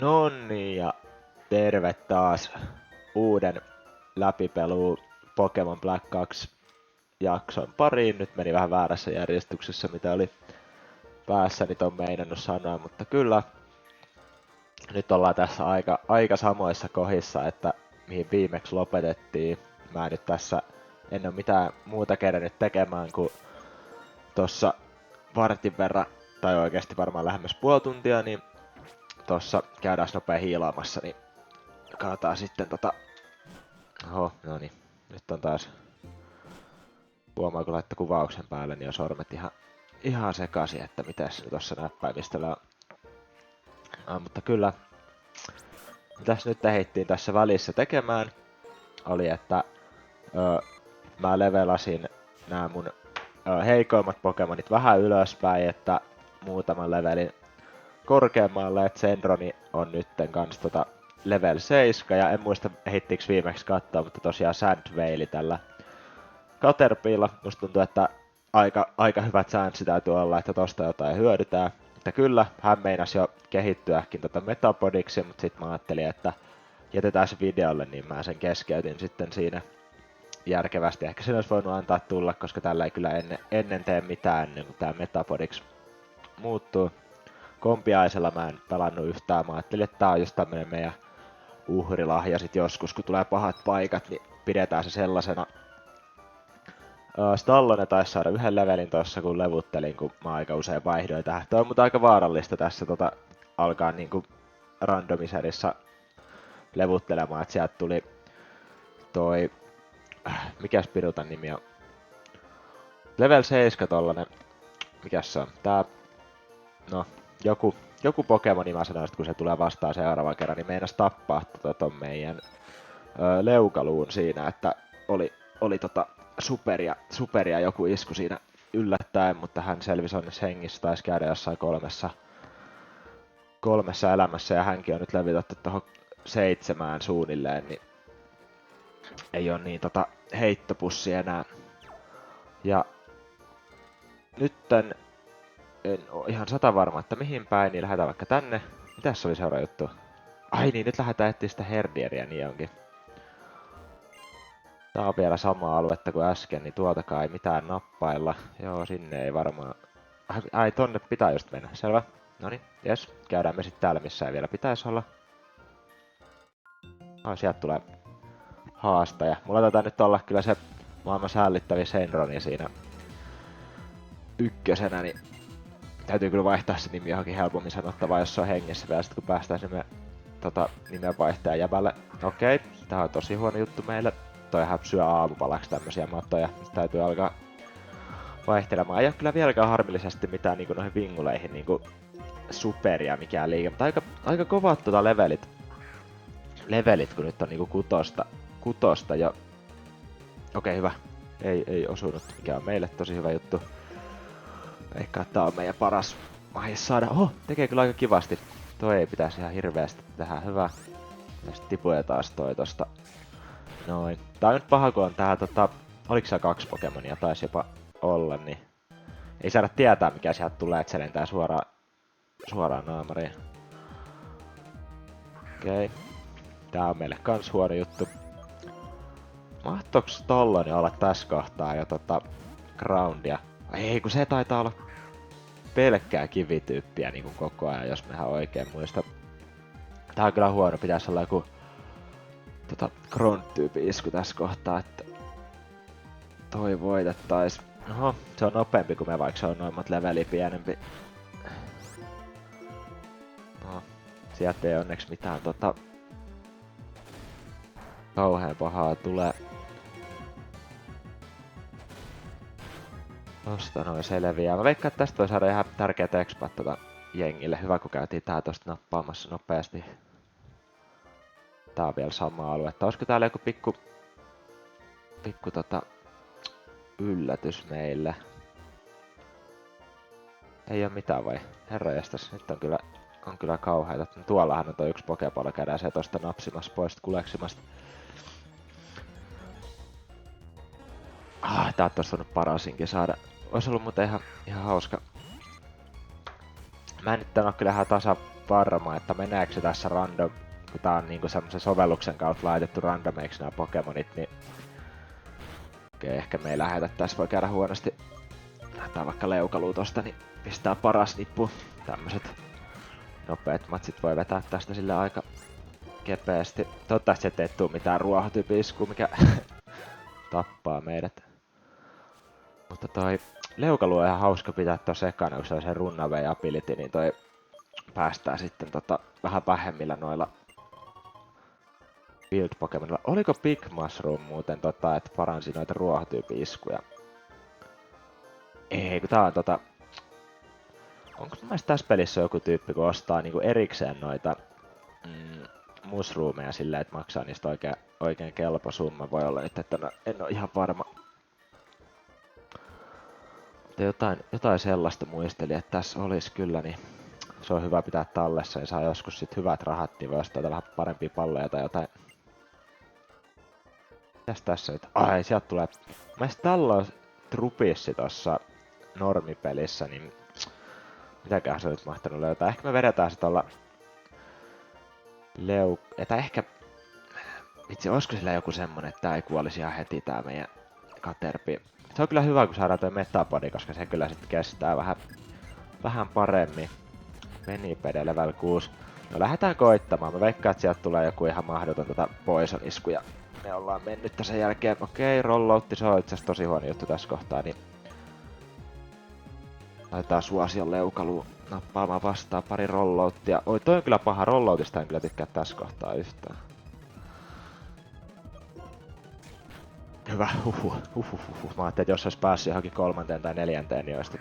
Nonni ja terve taas uuden läpipeluun Pokemon Black 2 jakson pariin. Nyt meni vähän väärässä järjestyksessä, mitä oli päässäni ton meinannut sanoa, mutta kyllä nyt ollaan tässä aika samoissa kohdissa, että mihin viimeksi lopetettiin. Mä nyt tässä en ole mitään muuta kerännyt tekemään kuin tossa vartin verran, tai oikeasti varmaan lähemmäs puoli tuntia, niin tossa käydään nopea hiilaamassa, niin katsotaan sitten Oho, no niin. Nyt on taas... Huomaa, kun laittaa kuvauksen päälle, niin on sormet ihan sekaisin, että mitäs tossa näppäimistöllä on. Mutta kyllä, mitäs nyt heittiin tässä välissä tekemään, oli, että mä levelasin nämä mun heikoimmat Pokemonit vähän ylöspäin, että muutaman levelin korkeammalle, että Sendroni on nytten kans level 7, ja en muista heittiinkö viimeksi katsoa, mutta tosiaan Sandvale tällä Caterpilla. Musta tuntuu, että aika hyvät chanssi täytyy olla, että tosta jotain hyödytään. Että kyllä, hän meinasi jo kehittyäkin Metapodiksi, mutta sitten mä ajattelin, että jätetään se videolle, niin mä sen keskeytin sitten siinä järkevästi. Ehkä sen olisi voinut antaa tulla, koska tällä ei kyllä ennen tee mitään ennen kuin tää Metapodiksi muuttuu. Kompiaisella mä en pelannut yhtään. Mä ajattelin, että tää on just tämmönen meidän uhrilahja sit joskus, kun tulee pahat paikat, niin pidetään se sellaisena. Stallone taisi saada yhden levelin tossa, kun levuttelin, kun mä aika usein vaihdoin tähän. Toi on mutta aika vaarallista tässä alkaa niinku randomiserissa levuttelemaan, että sieltä tuli toi... Mikäs pirutan nimi on? Level 7 tollanen... Mikäs se on? Tää... No, joku Pokemoni mä sanoin, kun se tulee vastaan seuraavan kerran, niin meinas tappaa ton meidän leukaluun siinä, että oli superia joku isku siinä yllättäen, mutta hän selvisi onneksi hengissä, taisi käydä jossain kolmessa elämässä, ja hänkin on nyt levitetty tuohon 7 suunnilleen, niin ei ole niin heittopussi enää. Ja nytten en oo ihan 100 varma, että mihin päin, niin lähdetään vaikka tänne. Mitäs oli seuraava juttu? Ai niin, nyt lähdetään etsiä sitä Herdieria niin onkin. Tää on vielä samaa aluetta kuin äsken, niin tuoltakaan ei mitään nappailla. Joo, sinne ei varmaan... Ai, tonne pitää just mennä, selvä. Noniin, jes. Käydään me sit täällä, missä ei vielä pitäisi olla. Sieltä tulee haastaja. Mulla taitaa nyt olla kyllä se maailman säällittävin Shenroni siinä ykkösenä, niin täytyy kyllä vaihtaa se nimi johonkin helpommin sanottavaa, jos se on hengessä vielä sit kun päästään sinne nimenvaihtajan jäbälle. Okei, tää on tosi huono juttu meille. Toihan syö aamupalaksi tämmösiä matoja, mistä täytyy alkaa vaihtelemaan. Ei oo kyllä vieläkään harmillisesti mitään niinku noihin vinguleihin niinku superia mikään liike, mutta aika kovat levelit, kun nyt on niinku kutosta jo. Okei, hyvä. Ei osunut, mikä on meille tosi hyvä juttu. Eikä tää on meidän paras mahis saada. Oho, tekee kyllä aika kivasti. Toi ei pitäisi ihan hirveästi tehdä, hyvä. Tästä tipuja taas toi tosta. Noin. Tää on nyt paha, kun on tää oliks siellä 2 Pokemonia, taisi jopa olla, niin... Ei saada tietää mikä sieltä tulee, et se lentää suoraan naamariin. Okei. Tää on meille kans huono juttu. Mahtoks tolloni olla tässä kohtaa jo groundia? Ei, kun se taitaa olla pelkkää kivityyppiä niinku koko ajan, jos mä ihan oikein muista. Tää on kyllä huono, pitäis olla joku ground-tyypin isku tässä kohtaa, että toi voitettais. Oho, se on nopeampi kuin me, vaikka se on noimmat leveli pienempi. No, sieltä ei onneksi mitään kauheen pahaa tulee. Tosta noin selviää. Mä veikkaan, että tästä voi saada ihan tärkeät expat jengille. Hyvä, kun käytiin tää tosta nappaamassa nopeasti. Tää on vielä sama aluetta. Olisiko täällä joku pikku yllätys meille? Ei oo mitään vai? Herranjestas, nyt on kyllä kauheita. Tuollahan on toi yksi Pokepallo, käydään se tosta napsimassa pois kuleksimasta. Täältä olisi voinut parasinkin saada. Ois ollut muuten ihan hauska. Mä en nyt oo kyllä ihan varma, että meneekö se tässä random, kun tää on niinku semmosen sovelluksen kautta laitettu randomeiksi nämä Pokemonit, niin okei, ehkä me ei lähetä, tässä voi käydä huonosti. Lähdetään vaikka leukaluu tosta, niin pistää paras nippu. Tämmöset nopeet matsit voi vetää tästä sille aika kepeästi. Toivottavasti ettei tuu mitään ruohotyypi-iskua, mikä tappaa meidät. Mutta toi leukaluu on ihan hauska pitää tuossa ekana, kun se on se runaway ability, niin toi päästään sitten vähän vähemmillä noilla Build Pokemonilla. Oliko Big Mushroom muuten että paransi noita ruohotyypi-iskuja? Ei, kun tää on onko tässä pelissä joku tyyppi, kun ostaa niinku erikseen noita mushroomeja silleen, että maksaa niistä oikein kelpo summa? Voi olla nyt, että en oo ihan varma. Mutta jotain sellaista muistelin, että tässä olisi kyllä, niin se on hyvä pitää tallessa, niin saa joskus sit hyvät rahat, niin voi ostaa vähän parempia palleja tai jotain. Mitäs tässä nyt? Ai, sieltä tulee. Mä tällä on trupissi tossa normipelissä, niin mitäkään se olisi mahtanut löytää. Ehkä me vedetään se tuolla tai ehkä vitsi, olisiko sillä joku semmonen, että tää ei kuolisi ihan heti tää meidän Caterpie. Se on kyllä hyvä, kun saadaan toi Metapodi, koska se kyllä sitten kestää vähän paremmin. Menipede level 6. No lähdetään koittamaan. Mä veikkaan, että sieltä tulee joku ihan mahdoton poison-isku ja me ollaan mennyt sen jälkeen. Okei, rolloutti, se on itse asiassa tosi huono juttu tässä kohtaa, niin laitetaan suosion leukaluun nappaamaan vastaan pari rollouttia. Oi, toi on kyllä paha. Rolloutista en kyllä tykkää tässä kohtaa yhtään. Hyvä, Mä ajattelin, että jos olisi päässyt johonkin 3. tai 4, niin olisi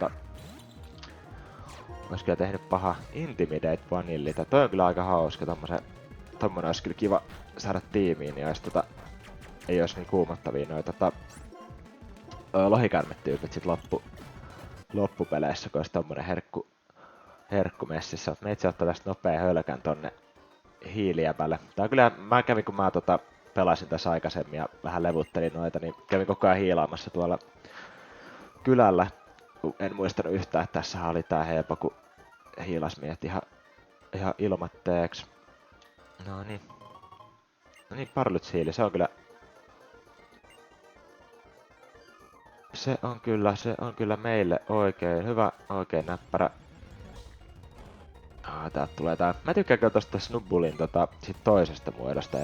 olisi kyllä tehnyt paha Intimidate Vanillita. Toi on kyllä aika hauska. Tommonen olisi kyllä kiva saada tiimiin, niin olisi ei olisi niin kuumottavia noita lohikärmetyypit sit loppupeleissä, kun olisi tommonen herkku messissä. Meitsi ottaa tästä nopea hölkän tonne hiilijäpälle. Tää on kyllä, kun mä pelasin tässä aikaisemmin ja vähän levuttelin noita, niin kävin koko ajan hiilaamassa tuolla kylällä. En muistanut yhtään, että tässä oli tää Heepo, kun hiilas meidät ihan ilmatteeksi. No niin, Parluts hiili, se on kyllä meille oikein hyvä, oikein näppärä. Täältä tulee tää. Mä tykkään kyllä tosta Snubbulin sit toisesta muodosta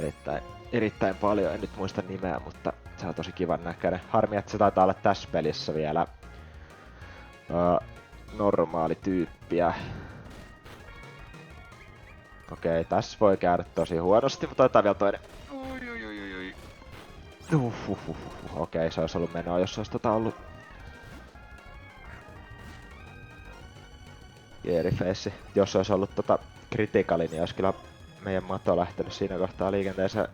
erittäin paljon. En nyt muista nimeä, mutta se on tosi kivan näköinen. Harmi, että se taitaa olla tässä pelissä vielä normaali tyyppiä. Okei, tässä voi käydä tosi huonosti, mutta otetaan vielä toinen. Okei, se olisi ollut menoa, jos se olisi ollut Geariface. Jos olisi ollut kritikali, niin olisi kyllä meidän mato lähtenyt siinä kohtaa liikenteeseen.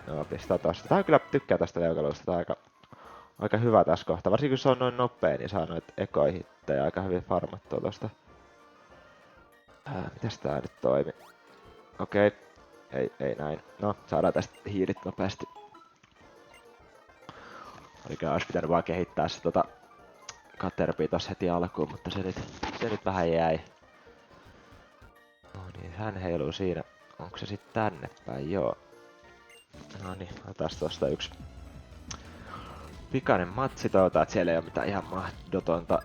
No, pistää tosta. Tää on kyllä, tykkää tästä leukaluusta. Tää on aika hyvä tässä kohtaa. Varsinkin kun se on noin nopea, niin saa noit ekoihittejä aika hyvin farmattua tosta. Mitäs tää nyt toimi? Okei. Ei näin. No, saadaan tästä hiirit nopeasti. Olikään olisi pitänyt vaan kehittää se Caterpie tossa heti alkuun, mutta se nyt vähän jäi. No niin, hän heiluu siinä. Onko se sitten tänne päin? Joo. No niin, otetaan tosta yksi pikainen matsi. Toivotaan, että siellä ei ole mitään ihan mahdotonta.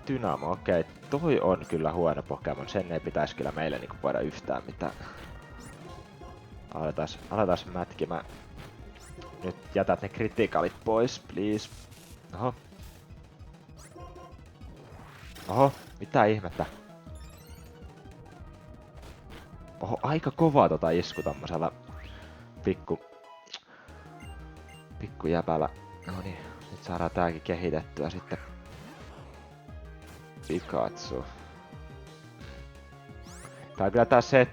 Dynamo, okei. Toi on kyllä huono Pokemon. Sen ei pitäisi kyllä meille niinku voida yhtään mitään. Aletaan mätkimään. Nyt jätät ne kritikalit pois, please. Oho, mitä ihmettä? Oho, aika kovaa isku tommosella pikku jäpällä. Noniin, nyt saadaan tääkin kehitettyä sitten. Pikachu. Tää on kyllä tää set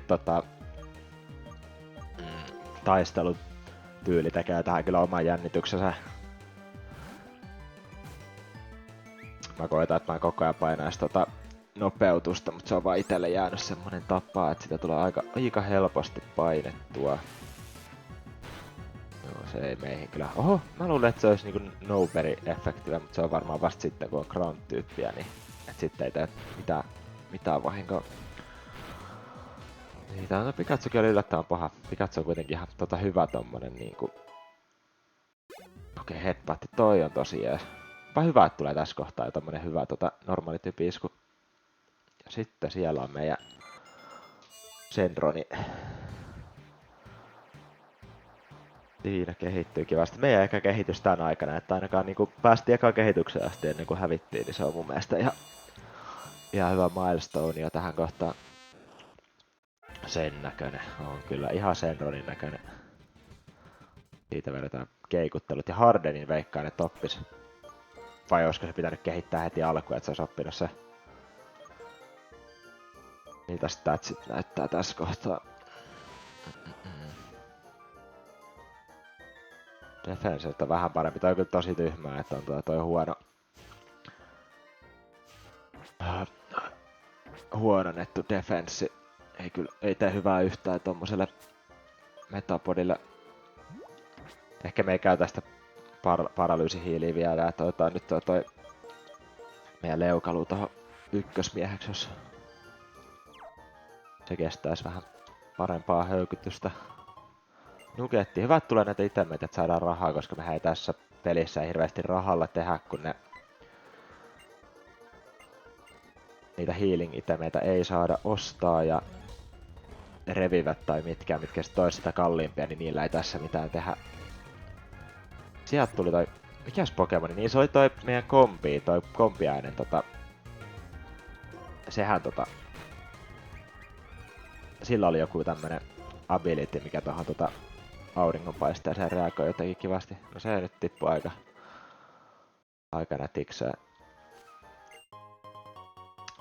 taistelutyyli tekee tähän kyllä oman jännityksensä. Mä koitan, että mä koko ajan painais nopeutusta, mutta se on vaan itelle jäänyt semmonen tapa, että sitä tulee aika helposti painettua. Joo, se ei meihin kyllä. Oho, mä luulen, että se olisi niinku no-berry-efektiivä, mutta se on varmaan vasta sitten, kun on ground-tyyppiä, niin et sitten ei tee mitään vahinkoa. Siitä on Pikatsukin oli yllättävän paha. Pikatsu on kuitenkin ihan hyvä tommonen niinku... Okei, headbutti, toi on tosi jees. Onpa hyvä, että tulee tässä kohtaa jo tommonen hyvä normaali typisku. Ja sitten siellä on meidän Shenroni. Siinä kehittyy kivasti. Meidän eka kehitys tän aikana, että ainakaan niinku päästiin ekaan kehitykseen asti ennen kuin hävittiin, niin se on mun mielestä ihan hyvä milestone jo tähän kohtaan. Sen näköinen on kyllä ihan Shenronin näköinen. Siitä vedetään keikuttelut ja Hardenin veikkaan, että oppis. Vai olisiko se pitänyt kehittää heti alkuun, että se olisi oppinut se. Niitä statsit näyttää tässä kohtaa. Defenseltä on vähän parempi. Toi on kyllä tosi tyhmää, että on toi huono. Huononnettu defenssi. Ei tee hyvää yhtään tommoselle Metapodille. Ehkä me ei käytä sitä paralyysihiiliä vielä, että otetaan nyt toi meidän leukalu tohon ykkösmieheksi, jos se kestäisi vähän parempaa höykytystä. Nuketti. Hyvä, että tulee näitä itemeitä, että saadaan rahaa, koska me ei tässä pelissä hirveästi rahalla tehdä, kun niitä healing-itemeitä ei saada ostaa ja revivät tai mitkä sit olisi sitä kalliimpia, niin niillä ei tässä mitään tehdä. Sieltä tuli toi... Mikäs Pokemoni? Niin se oli toi meidän kompiainen sehän sillä oli joku tämmönen ability, mikä tohon auringonpaisteeseen reagoi jotenkin kivasti. No se nyt tippui aika nätikseen.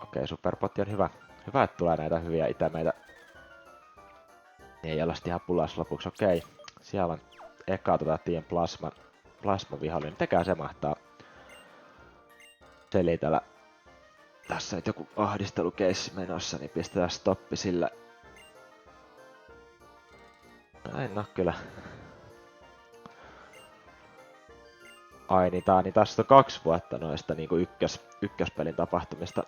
Okei, superpotti on hyvä. Hyvä, että tulee näitä hyviä itemeitä. Ei olla ihan pulas lopuksi. Okei, siellä on eka Tien plasma-vihollinen. Tekää se mahtaa selitellä. Tässä on joku ahdistelukeissi menossa, niin pistetään stoppi sille. Näin kyllä. Ai niin, tässä on 2 vuotta noista niinku ykköspelin tapahtumista.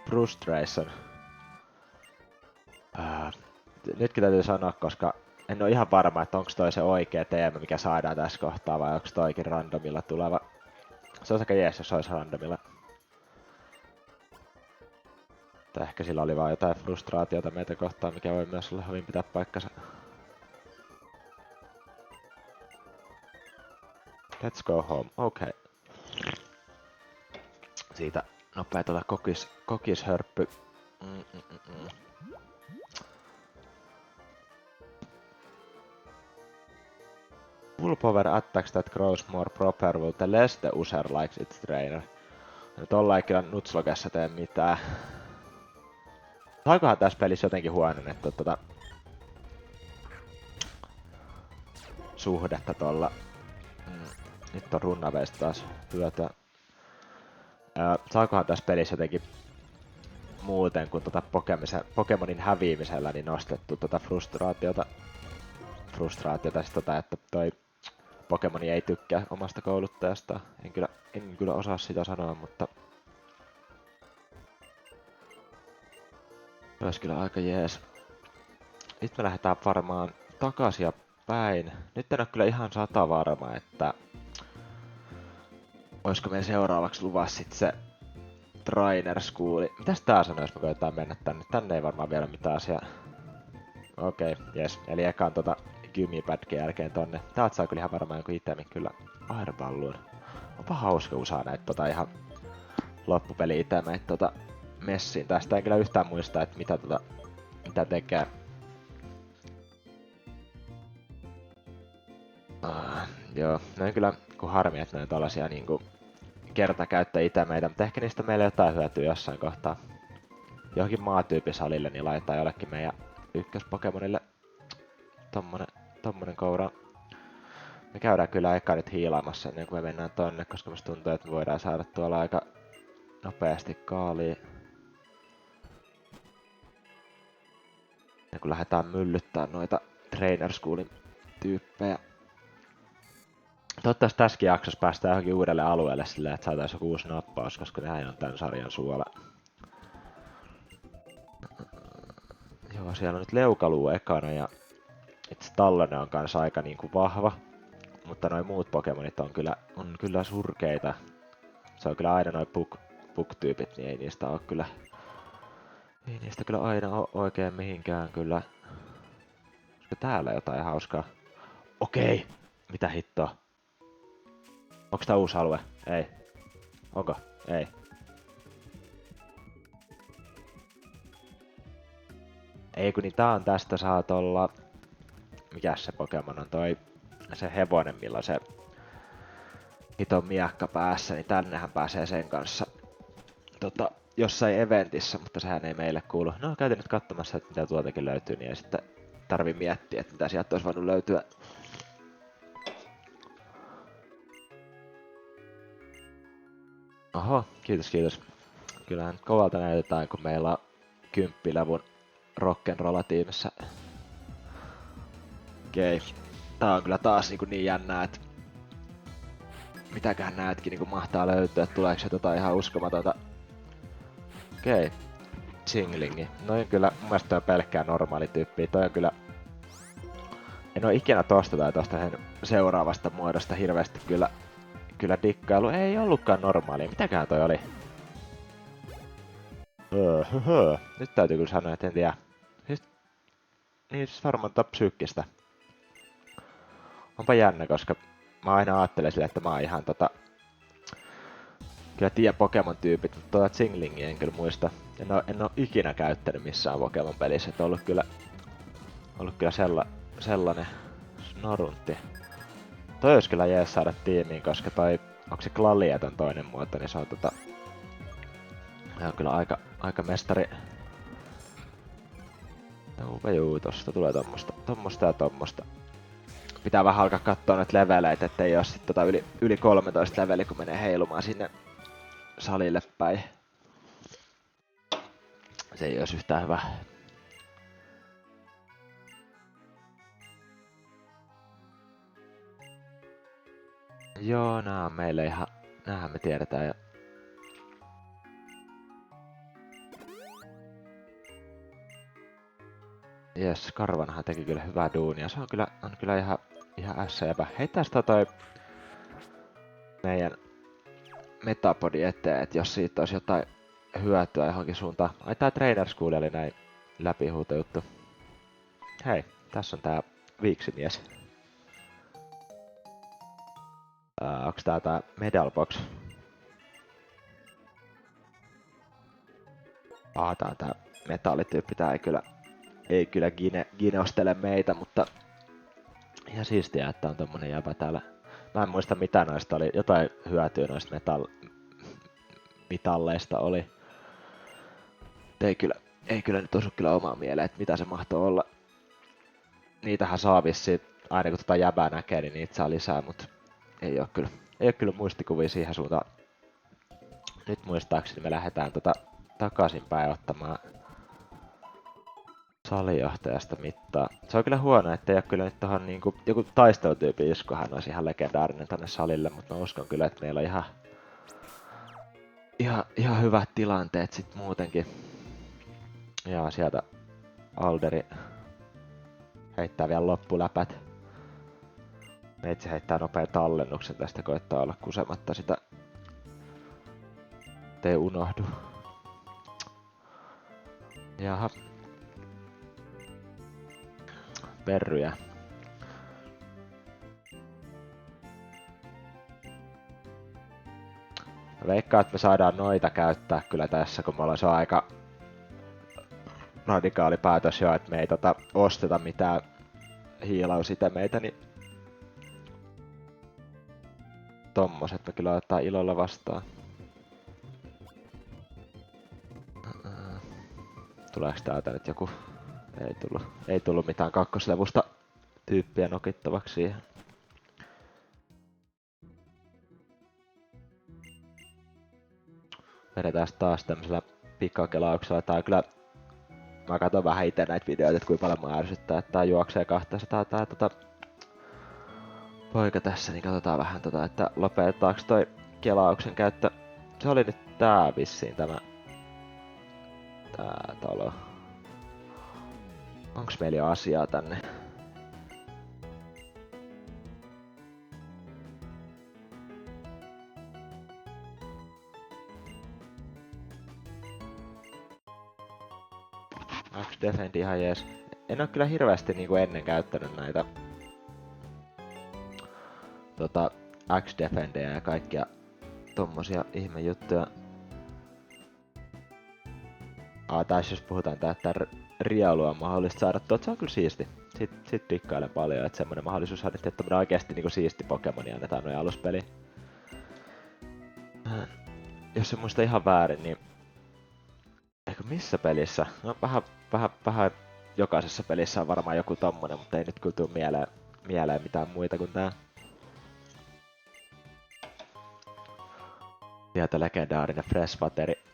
Frustration. Nytkin täytyy sanoa, koska en ole ihan varma, että onko toi se oikea teema, mikä saadaan tässä kohtaa, vai onko toikin randomilla tuleva. Se olisi aika jees, jos olisi randomilla. Tai ehkä sillä oli vaan jotain frustraatiota meitä kohtaan, mikä voi myös olla hyvin pitää paikkansa. Let's go home. Okei. Siitä nopea kokishörppy. Full power attacks that grows more proper the less the user likes its trainer. No tolla ei kyllä Nuzlockeessa tee mitään. Saikohan tässä pelissä jotenkin huononnettu suhdetta tolla. Nyt on runnaveista taas hyötyä. Saakohan tässä pelissä jotenkin muuten kuin Pokemonin häviämisellä niin nostettu frustraatiota siis että toi Pokemoni ei tykkää omasta kouluttajastaan. En kyllä osaa sitä sanoa, mutta olisi kyllä aika jees. Nyt me lähdetään varmaan takaisin ja päin. Nyt en ole kyllä ihan 100 varma, että olisiko meidän seuraavaksi luvassa sit se Trainer School. Mitäs tää sanoo, jos me koetaan mennä tänne? Tänne ei varmaan vielä mitään asiaa. Okei, jes. Eli ekaan Gymi-pätkän jälkeen tonne. Täältä saa kyllä ihan varmaan joku itemin kyllä Airballun. Onpa hauska usaa näitä ihan loppupeli-itemeitä messiin. Tästä en kyllä yhtään muista, että mitä tekee. Joo, ne on kyllä harmi, että ne on tollasia niinku kertakäyttöitemeitä, mutta ehkä niistä meillä jotain hyötyä jossain kohtaa. Johonkin maatyypisalille niin laitetaan jollekin meidän ykköspokemonille tommonen koura. Me käydään kyllä eka nyt hiilaamassa ennen kuin me mennään tonne, koska musta tuntuu, että me voidaan saada tuolla aika nopeasti kaaliin. Ja kun lähdetään myllyttää noita Trainer Schoolin tyyppejä. Toivottavasti tässäkin jaksossa päästään johonkin uudelle alueelle silleen, että saataisiin joku uusi nappaus, koska nehän on tän sarjan suola. Joo, siellä on nyt leukaluu ekana ja itse Tallone on kanssa aika niinku vahva. Mutta noi muut Pokemonit on kyllä surkeita. Se on kyllä aina noi Puk-tyypit, niin ei niistä kyllä aina oo oikein mihinkään kyllä. Olisiko täällä jotain hauskaa? Okei! Mitä hittoa? Onks tää uusi alue? Ei. Onko? Ei. Ei kun niin tää on tästä saat olla... Mikäs se Pokemon on toi? Se hevonen, millä se hiton miekka päässä, niin tännehän pääsee sen kanssa jossain eventissä, mutta sehän ei meille kuulu. No käytin nyt katsomassa, että mitä tuotakin löytyy, niin ei sitten tarvi miettiä, että mitä sieltä olisi voinut löytyä. Oho, kiitos. Kyllähän kovalta näytetään, kun meillä on 10-levun rock'n'rolla-tiimissä. Okei. Tää on kyllä taas niin jännää, että mitäkään näetkin niin mahtaa löytyä, että tuleeko se ihan uskomatonta. Okei. Chinglingi. Noin kyllä, mun mielestä toi on pelkkää normaali tyyppi. Toi on kyllä... En oo ikinä tosta tai tosta seuraavasta muodosta hirveästi kyllä dikkailu. Ei ollutkaan normaalia. Mitäkään toi oli? Nyt täytyy kyllä sanoa, että en tiedä. Siis varmaan psyykkistä. Onpa jännä, koska mä aina ajattelen sille, että mä oon ihan kyllä tiedä Pokemon-tyypit, mutta tuota Chinglingia en kyllä muista. En oo ikinä käyttänyt missään Pokemon-pelissä, että on ollut kyllä sellainen snoruntti. Toi olisi kyllä jees saada tiimiin, koska onko se Glalieton toinen muoto, niin se on se on kyllä aika mestari. Juu, tosta tulee tommosta ja tommosta. Pitää vähän alkaa katsoa noita leveleitä, ettei oo sit yli 13 leveli, kun menee heilumaan sinne salille päin. Se ei ois yhtään hyvä. Joo, nää on meille ihan... Näähän me tiedetään jo. Jes, Karvanahan teki kyllä hyvää duunia. Se on kyllä ihan ässääpä. Heittääs toi meidän Metapodi eteen, että jos siitä olisi jotain hyötyä johonkin suuntaan. Ai tää Trainer School oli näin läpihuutojuttu. Hei, tässä on tää viiksimies. Onks tää Medal Box? Tää on tää metallityyppi. Tää ei kyllä ginostele meitä, mutta ihan siistiä, että on tommonen jäbä täällä. Mä en muista mitä noista oli. Jotain hyötyä noista mitalleista oli. Ei kyllä nyt osu kyllä omaa mieleen, että mitä se mahtoo olla. Niitähän saa vissiin, aina kun tota jäbää näkee, niin niitä saa lisää, mutta ei oo kyllä muistikuvia siihen suuntaan. Nyt muistaakseni me lähdetään takaisinpäin ottamaan salijohtajasta mittaa. Se on kyllä huono, ettei oo kyllä nyt tohon niinku joku taistelutyypin iskohan olisi ihan legendaarinen tonne salille, mutta mä uskon kyllä, että meillä on ihan hyvät tilanteet sit muutenkin. Ja sieltä Alderi heittää vielä loppuläpät. Meitsi heittää nopean tallennuksen tästä, koittaa olla kusematta sitä. Ei unohdu. Jaha. Perryjä. Veikkaan, että me saadaan noita käyttää kyllä tässä, kun mulla on aika radikaali päätös jo, että me ei osteta mitään hiilausitemeitä, niin tommoset me kyllä ottaa ilolla vastaan. Tuleeks täältä nyt joku? Ei tullut mitään kakkoslevusta tyyppiä nokittavaksi siihen. Vedetään taas tämmöisellä pikakelauksella. Tää on kyllä... Mä katson vähän ite näitä videoita, että kuinka paljon mä ärsyttää, että tää juoksee 200 tää poika tässä, niin katsotaan vähän että lopetetaanko toi kelauksen käyttö. Se oli nyt tää vissiin tää talo. Onks meillä jo asiaa tänne? Max Defend ihan jees. En oo kyllä hirveästi niinku ennen käyttänyt näitä X-Defendeja ja kaikkia tommosia ihmejuttuja. Taas jos puhutaan että riaulua on mahdollista saada se on kyllä siisti. Sit dikkailen paljon, että semmonen mahdollisuus annettiin, että tommonen oikeesti niinku siisti Pokemoni annetaan noin aluspeliin. Jos en muista ihan väärin, niin ehkä missä pelissä? No vähän jokaisessa pelissä on varmaan joku tommonen, mutta ei nyt kyllä tuu mieleen mitään muita kuin tää. Sieltä legendaarinen Freshwateri.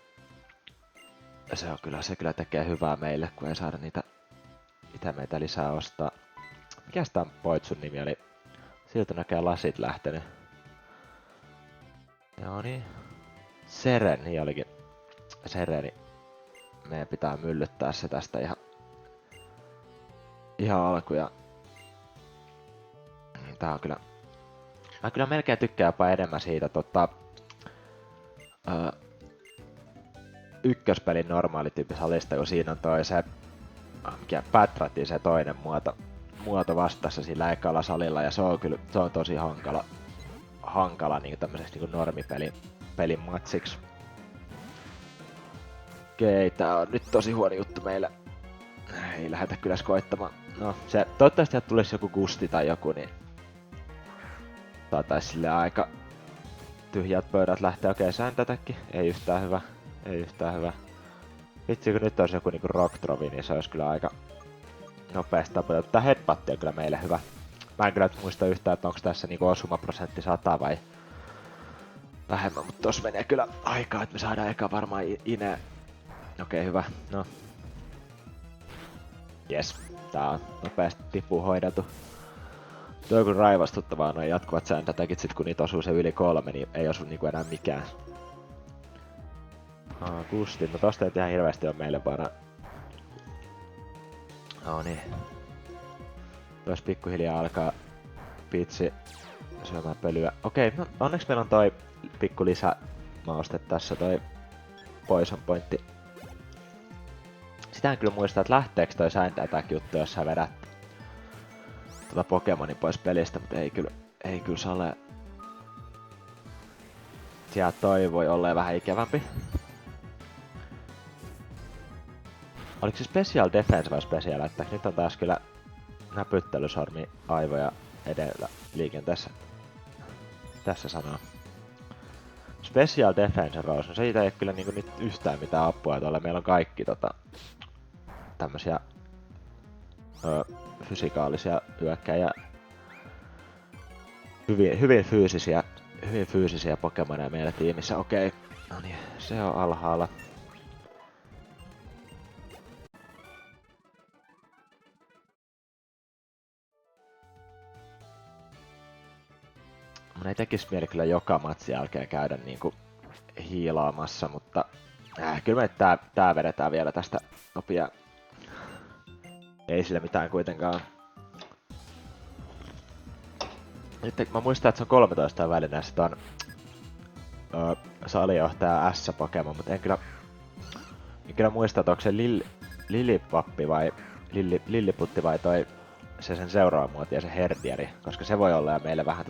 Se kyllä tekee hyvää meille, kun ei saada niitä meitä lisää ostaa. Mikäs tää Poitsun nimi oli? Siltä näkee lasit lähtenyt. Joo niin. Seren, niin olikin. Sereni. Meidän pitää myllyttää se tästä ihan alku ja tää on kyllä. Mä kyllä melkein tykkään jopa enemmän siitä ykköspelin normaalityyppisalista, kun siinä on toi se mikä Patratin se toinen muoto vastassa sillä ekalla salilla ja se on tosi hankala niinku tämmöiseksi niinku normipelin matsiksi. Okei, tää on nyt tosi huono juttu meille. Ei lähdetä kyllä koittamaan. No, toivottavasti sieltä tulisi joku Gusti tai joku, niin saatais sille aika tyhjät pöydät lähteä. Okei, sääntätäkin. Ei yhtään hyvä. Vitsi, kun nyt olisi joku niinku Rocktrovi, niin se olisi kyllä aika nopeasti tapahtunut. Tää headbutti on kyllä meille hyvä. Mä en kyllä muista yhtään, että onko tässä niinku osumaprosentti 100 vai vähemmän, mutta tossa menee kyllä aikaa, että me saadaan eka varmaan Ine. Okei, hyvä. No. Jes, tää on nopeasti tipu hoidettu. Tuo on kyllä raivostuttavaa noin jatkuvat sääntätäkit, sit kun niitä osuu se yli 3, niin ei osu niinku enää mikään. Gusti, no tosta ei ihan hirveästi on meille vaan. No niin. Tuossa pikkuhiljaa alkaa pitsi syömään pölyä. Okei, no onneksi meillä on toi pikku lisämauste tässä, toi Poison Pointti. Sitä en kyllä muista, että lähteekö toi Sand Attack juttu, jos sä vedät Pokemonin pois pelistä, mutta ei kyllä sale. Sieltä toi voi olla vähän ikävämpi. Oliko se Special Defense vai Special Attack? Nyt on taas kyllä näpyttelysormi aivoja edellä liikenteessä. Tässä sanoo. Special Defense Rose, no siitä ei ole kyllä niinku nyt yhtään mitään apua tuolla. Meillä on kaikki tämmösiä fysikaalisia hyökkäjiä. Hyvin fyysisiä Pokemoneja meillä tiimissä. Okei, no niin, se on alhaalla. Mun ei tekis mieli kyllä joka matsin jälkeen käydä niinku hiilaamassa, mutta kyllä me tää vedetään vielä tästä nopea. Ei sillä mitään kuitenkaan. Nyt mä muistan, että se on 13 välinen sit on salijohtaja S-Pokemon, mutta en kyllä muista, että onko se Lillipappi vai Lilliputti vai toi sen seuraava muoti ja se Herdieri, koska se voi olla ja meille vähän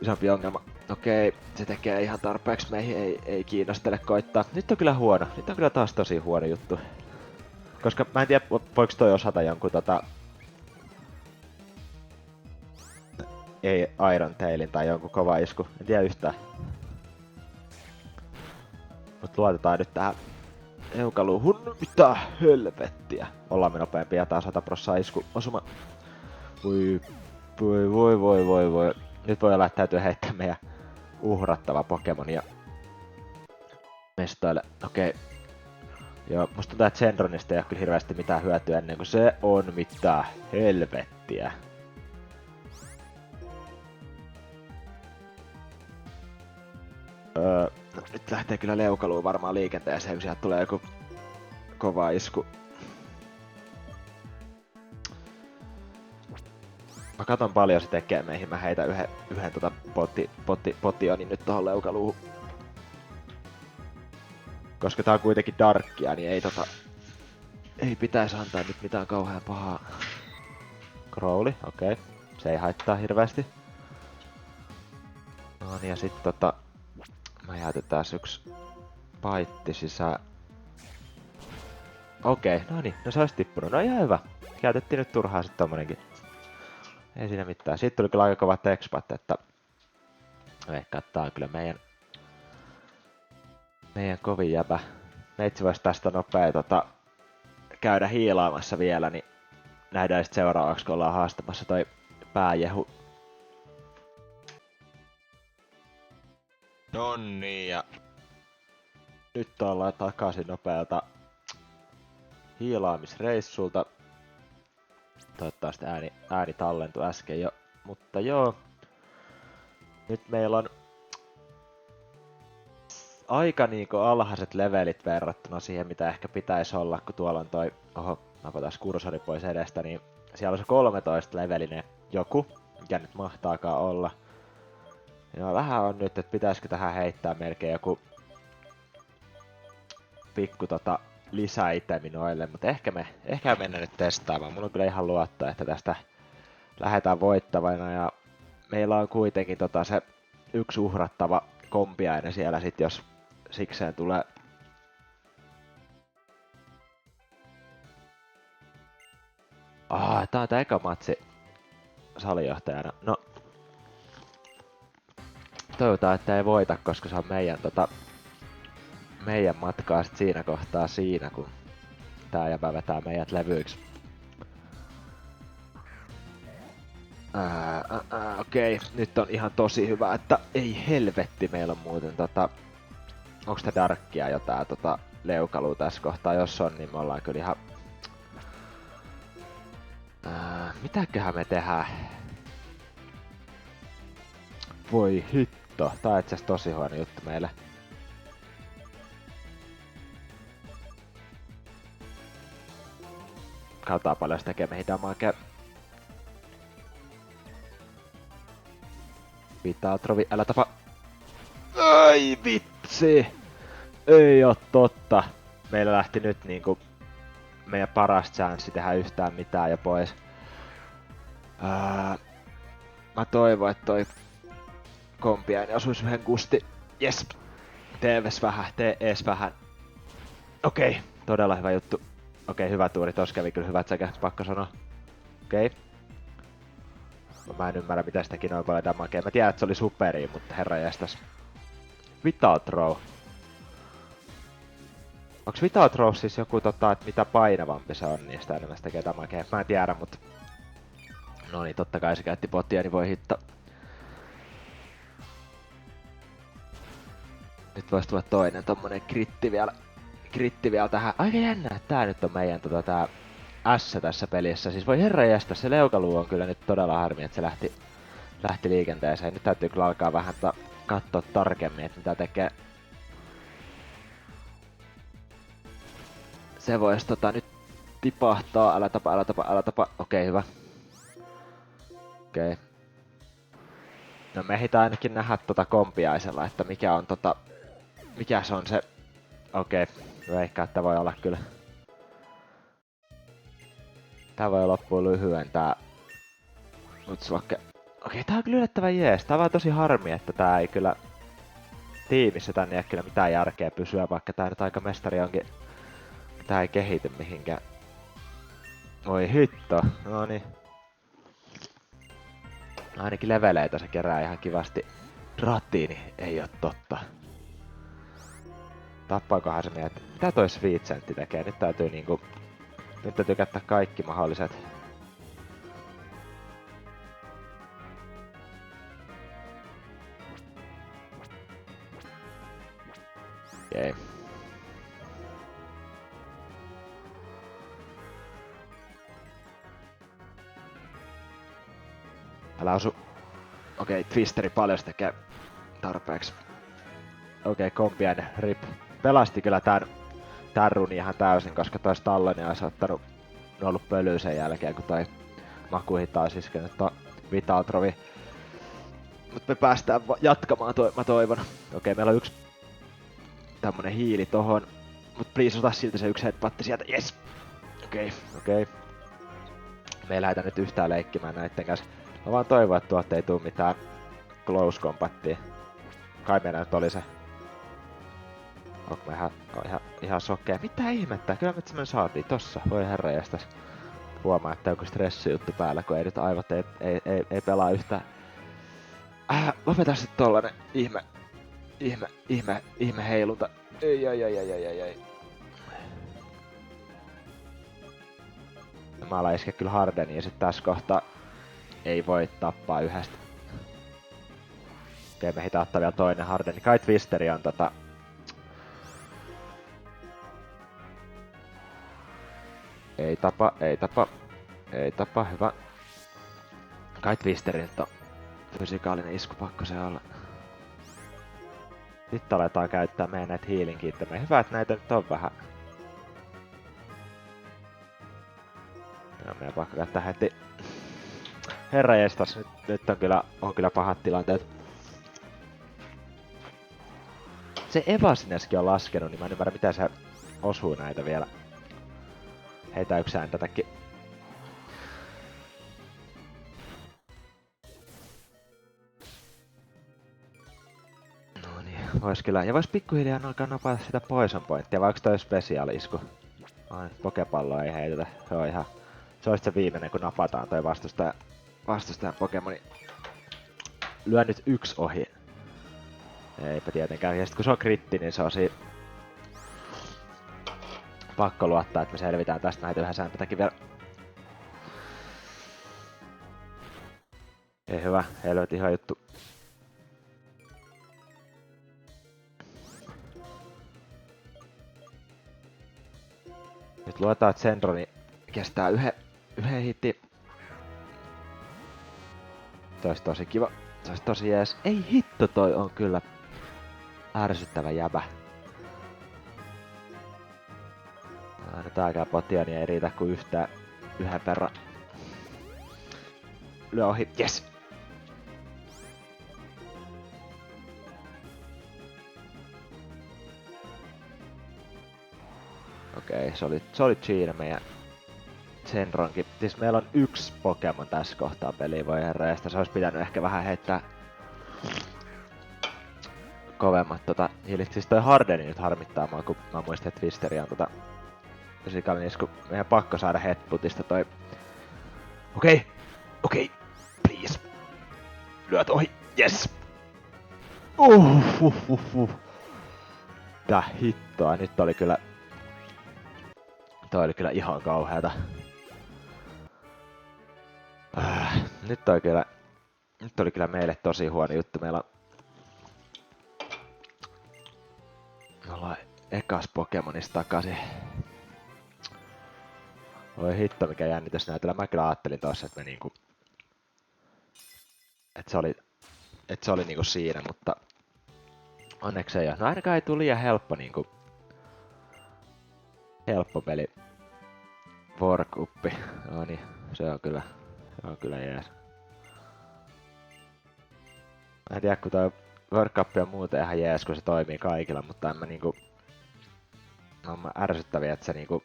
isompi ongelma. Okei, se tekee ihan tarpeeksi meihin, ei kiinnostele koittaa. Nyt on kyllä huono, nyt on kyllä taas tosi huono juttu. Koska mä en tiedä, voiko toi osata jonkun ei Iron Tailin tai jonkun kova isku, en tiedä yhtään. Mut luotetaan nyt tähän Eukaluuhun, mitä helvettiä. Ollaan me nopeampi ja tää 100% isku osuma. Voi. Nyt voi olla, että täytyy heittää meidän uhrattava Pokemonia mestoille. Okei. Joo, musta tuntuu, että Zenronista ei oo kyllä hirveästi mitään hyötyä ennen kuin se on mitä helvettiä. No, nyt lähtee kyllä leukaluu varmaan liikenteeseen, kun sieltä tulee joku kova isku. Mä katon paljon se tekee meihin, mä heitän yhden potionin nyt tohon leukaluuhun. Koska tää on kuitenkin darkkia, niin ei pitäisi antaa nyt mitään kauhean pahaa. Crowley, okei. Se ei haittaa hirveästi. No niin, ja sit mä jätetään yks paitti sisään. Okei, no niin, no se olisi tippunut. No ihan hyvä. Käytettiin nyt turhaan sit tommonenkin. Ei siinä mitään. Siitä tuli kyllä aika kova textpat, että veikkaan, että tää on kyllä meidän kovin jäbä. Meitsi vois tästä nopea käydä hiilaamassa vielä, niin nähdään sit seuraavaksi, kun ollaan haastamassa toi pääjehu. Nonni, ja nyt ollaan takaisin nopealta hiilaamisreissulta. Toivottavasti ääni tallentui äsken jo, mutta joo. Nyt meillä on aika niinku alhaiset levelit verrattuna siihen, mitä ehkä pitäisi olla, kun tuolla on toi... Oho, mä otan kursori pois edestä, niin siellä on se 13 levelinen joku, mikä nyt mahtaakaan olla. Ja vähän on nyt, että pitäisikö tähän heittää melkein joku pikku lisäitemi noille, mutta ehkä mennään nyt testaamaan. Mulla on kyllä ihan luottaa, että tästä lähdetään voittavana, ja meillä on kuitenkin se yksi uhrattava kompiainen siellä sit, jos sikseen tulee. Tää on tää eka matsi salijohtajana. No, toivotaan, että ei voita, koska se on meidän matkaa sit siinä kohtaa kun tää jäbä vetää meidät levyiksi. Okei, nyt on ihan tosi hyvä, että ei helvetti, meillä on muuten onks tää darkkia jo tää leukaluu tässä kohtaa, jos on, niin me ollaan kyllä ihan... Mitäköhän me tehdään? Voi hitto, tää on itse asiassa tosi huono juttu meille. Katsotaan paljon se tekee meidän damagea. Viittaa Trovi, älä tapa. Ai vitsi! Ei oo totta. Meillä lähti nyt niinku meidän paras chanssi tehdä yhtään mitään ja pois. Mä toivon, että toi kompiainen osuis yhden kusti. Jes! Tee ees vähän. Okei, todella hyvä juttu. Okei, hyvä tuuri, tos kävi kyllä hyvät sekä, pakko sanoa. Okei. Mä en ymmärrä mitä sitä noin paljon damagea. Mä tiedän, että se oli superi, mutta herranjestas. Vital Throw. Onks Vital Throw siis joku että mitä painavampi se on, niin sitä enemmän se tekee damagea? Mä en tiedä, mut... No niin, totta kai se käytti botia, niin voi hitto. Nyt vois tulla toinen tommonen kritti vielä tähän. Aika jännä, että tää nyt on meidän tää S tässä pelissä. Siis voi herranjestas, se leukaluu on kyllä nyt todella harmi, että se lähti liikenteeseen. Nyt täytyy kyllä alkaa vähän katsoa tarkemmin, että mitä tekee. Se vois nyt tipahtaa. Älä tapa. Okei, hyvä. Okei. No me ehditään ainakin nähdä kompiaisella, että mikä on mikä se on se... Okei, veikkaan, että voi olla kyllä... Tää voi loppua lyhyen tää... Mutsuakke. Okei, tää on kyllä yllättävän jees. Tää on vaan tosi harmi, että tää ei kyllä... Tiimissä tän ei ole kyllä mitään järkeä pysyä, vaikka tää nyt aika mestari onkin. Tää ei kehity mihinkään. Oi hitto, noni. Ainakin leveleitä se kerää ihan kivasti. Ratiini, ei oo totta. Tappaakohan se meidät? Mitä toi Sweetsentti tekee? Nyt täytyy käyttää kaikki mahdolliset. Okei. Älä osu. Okei, Twisteri paljon se tekee tarpeeksi. Okei, Kompiainen rip. Pelasti kyllä tän runi ihan täysin, koska toi Stallone olisi ottanut ollut pölyä sen jälkeen, kun toi Makuhita olisi iskenyt Vitaltrovi. Mut me päästään jatkamaan mä toivon. Okei, meillä on yksi tämmönen hiili tohon. Mut please ota silti se yksi headbatti sieltä, yes! Okei. Me ei lähdetä nyt yhtään leikkimään näitten kanssa. Mä vaan toivon, että tuolta ei tuu mitään close combattia. Kai meillä nyt oli se. Onko mä ihan sokea? Mitä ihmettä? Kyllä me saatiin tossa. Voi herranjestas. Huomaa, että onko stressijuttu päällä, kun ei nyt aivot ei pelaa yhtään. Lopeta sit tollanen ihme heilunta. Ei. Mä alan iskeä kyllä Hardenia ja sit tässä kohtaa ei voi tappaa yhdestä. Okei, me hitaattaa vielä toinen Hardeni. Kai Twisteri on Ei tapa, hyvä. Kai Twisterin on fysikaalinen isku, pakko se olla. Sitten aletaan käyttää meidän näitä healing kiittämiä. Hyvä, että näitä nyt on vähän. Ja meidän pakko käyttää heti. Herranjestas, nyt on kyllä pahat tilanteet. Se Evasineskin on laskenut, niin mä en ymmärrä miten se osuu näitä vielä. Heitä yksään tätäkin. No niin, vois kyllä. Ja vois pikkuhiljaa alkaa napata sitä poison pointtia, vai onks toi spesiaalisku? Ai, pokepalloa ei heitetä. Se olisi se viimeinen, kun napataan toi vastustajan Pokemoni. Lyö nyt yksi ohi. Eipä tietenkään. Ja sit kun se on kritti, niin se on pakko luottaa, että me selvitään tästä näitä yhä sääntätäkin vielä. Ei hyvä, helvetin hyvä juttu. Nyt luetaan, että Sendroni kestää yhden hitti. Toi olisi tosi kiva. Se olisi tosi jees. Ei hitto, toi on kyllä ärsyttävä jäbä. Aina tääkään potiani ei riitä kuin yhden verran. Lyö ohi, yes! Okei, se oli siinä meidän Shenronkin. Siis meillä on yksi Pokemon tässä kohtaa peliä, voi herra, se olisi pitänyt ehkä vähän heittää kovemmat hiilit. Siis toi Hardeni nyt harmittaa mua, kun mä muistin, että Twisteri on fysikaalinen isku. Meidän pakko saada headbutista toi. Okei, please. Lyöt ohi, yes! Tää hittoa, nyt oli kyllä... Toi oli kyllä ihan kauheata. Nyt oli kyllä meille tosi huono juttu. Me ollaan ekas Pokemonista takaisin. Oi hitto, mikä jännitys näytellä. Mä kyllä ajattelin tossa, että me niinku... Että se oli niinku siinä, mutta... Onneksi ei oo. No ainakaan ei tuli liian helppo niinku... Helppo peli. Warcuppi. No niin, se on kyllä jees. Mä en tiedä, kun toi World Cup on muuten ihan jees, kun se toimii kaikilla, mutta en mä niinku... On mä ärsyttäviä, että se niinku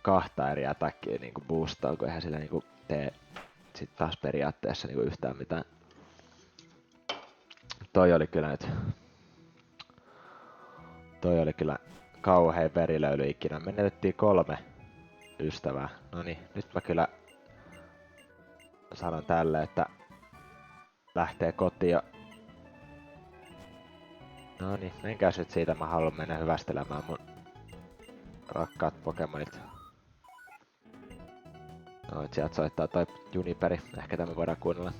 kahta eri attackia niinku boostaa, kun eihän sillä niinku tee sit taas periaatteessa niinku yhtään mitään. Toi oli kyllä kauhein verilöyly ikinä. Menetettiin 3 ystävää. Noniin, nyt mä kyllä sanon tälle, että lähtee kotiin. Noniin, menkääs nyt siitä, mä haluan mennä hyvästelemään mun rakkaat Pokemonit. No, sieltä soittaa toi Juniperi. Ehkä tämä voidaan kuunnella.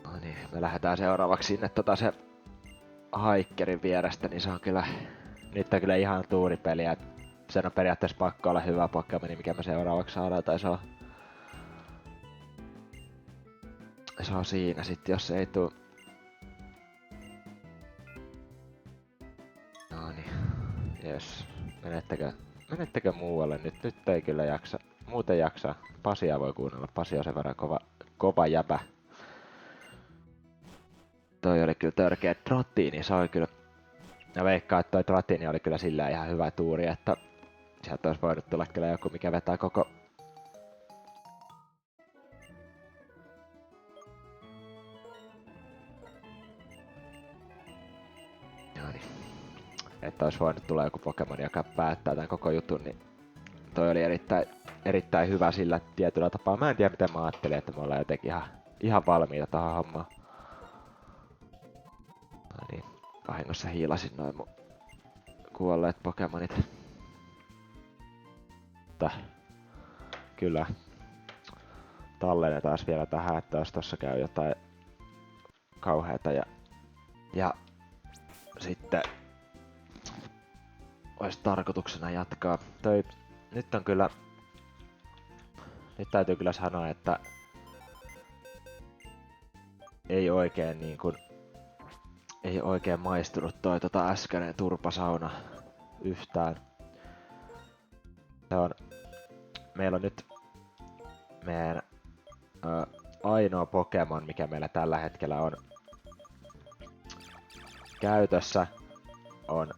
No niin, me lähdetään seuraavaksi sinne se Haikkerin vierestä, niin se on kyllä... Nyt on kyllä ihan tuuripeliä. Sen on periaatteessa pakko olla hyvä Pokemoni, mikä me seuraavaksi saadaan, tai se on siinä sitten, jos ei tuu Jes. Menettekö muualle nyt? Nyt ei kyllä jaksa. Muuten jaksaa. Pasia voi kuunnella. Pasi on sen verran kova jäbä. Toi oli kyllä törkeä trottiini. Se oli kyllä... Ja veikkaan, että toi trottiini oli kyllä sillä ihan hyvä tuuri, että sieltä olisi voinut tulla kyllä joku, mikä vetää koko... Että olisi voinut tulla joku Pokemon, joka päättää tämän koko jutun, niin toi oli erittäin hyvä sillä tietyllä tapaa. Mä en tiedä miten mä ajattelin, että me ollaan jotenkin ihan valmiita tähän hommaan. No niin, vahingossa hiilasin noin mun kuolleet Pokemonit. Mutta kyllä tallennetaan vielä tähän, että jos tossa käy jotain kauheata ja sitten olisi tarkoituksena jatkaa. Nyt täytyy kyllä sanoa, että ei oikein maistunut toi äskeinen turpasauna yhtään. Meillä on nyt meidän ainoa Pokemon, mikä meillä tällä hetkellä on käytössä, on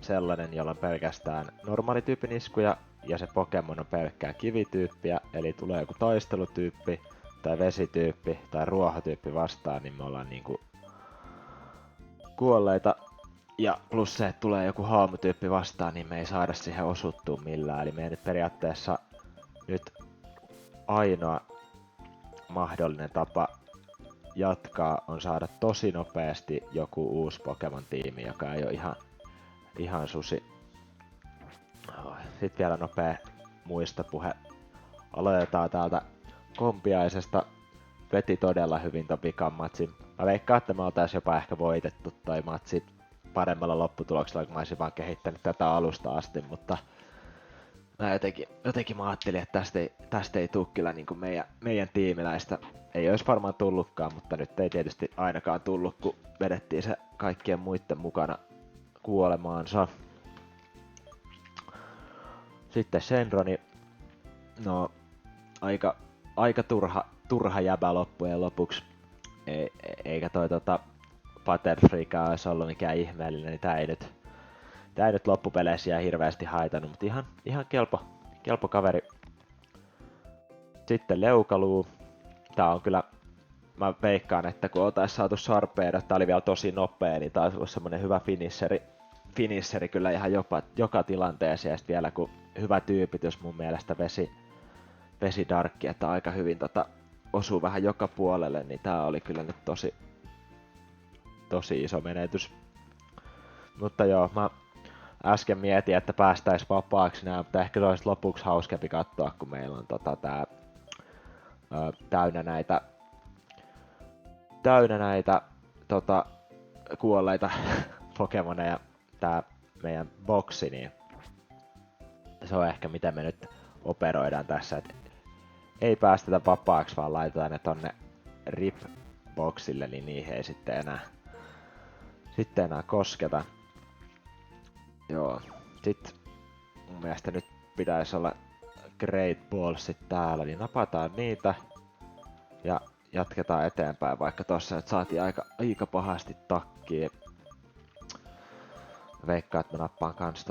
sellainen, jolla on pelkästään normaalityypin iskuja, ja se Pokemon on pelkkää kivityyppiä, eli tulee joku taistelutyyppi, tai vesityyppi, tai ruohotyyppi vastaan, niin me ollaan niinku kuolleita. Ja plus se, että tulee joku haamutyyppi vastaan, niin me ei saada siihen osuttua millään. Eli meidän nyt periaatteessa nyt ainoa mahdollinen tapa jatkaa on saada tosi nopeasti joku uusi Pokemon-tiimi, joka ei ole ihan susi. Sitten vielä nopea muistopuhe. Aloitetaan täältä Kompiaisesta. Veti todella hyvin ton vikan matsin. Mä veikkaan, että me oltais jopa ehkä voitettu toi matsi paremmalla lopputuloksella, kun mä olisin vaan kehittänyt tätä alusta asti, mutta mä jotenkin mä ajattelin, että tästä ei tuu kyllä niin kuin meidän tiimiläistä. Ei olisi varmaan tullutkaan, mutta nyt ei tietysti ainakaan tullut, kun vedettiin se kaikkien muiden mukana kuolemaansa. Sitten Shenroni, no aika turha jäbä loppujen lopuksi. Eikä toi Butterfreekaan olisi ollut mikään ihmeellinen, niin tää ei nyt loppupeleissä jää hirveästi haitannut, mutta ihan kelpo kaveri. Sitten Leukaluu. Tää on kyllä, mä veikkaan, että kun oltais saatu Sharpedo, tää oli vielä tosi nopea, niin tää olisi ollut semmonen hyvä finisheri kyllä ihan joka tilanteessa, ja sitten vielä kun hyvä tyypitys mun mielestä vesi darkki, että aika hyvin osuu vähän joka puolelle, niin tää oli kyllä nyt tosi iso menetys. Mutta joo, mä äsken mietin, että päästäis vapaaksi nää, mutta ehkä se olisi lopuksi hauskempi katsoa, kun meillä on tää täynnä näitä kuolleita Pokemoneja tää meidän boksi, niin se on ehkä miten me nyt operoidaan tässä, että ei päästetä vapaaksi, vaan laitetaan ne tonne RIP-boksille, niin niihin ei sitten enää kosketa. Joo, sit mun mielestä nyt pitäisi olla Great Ballsit täällä, niin napataan niitä ja jatketaan eteenpäin, vaikka tossa nyt saatiin aika pahasti takkiin. Veikkaan, että mä nappaan kans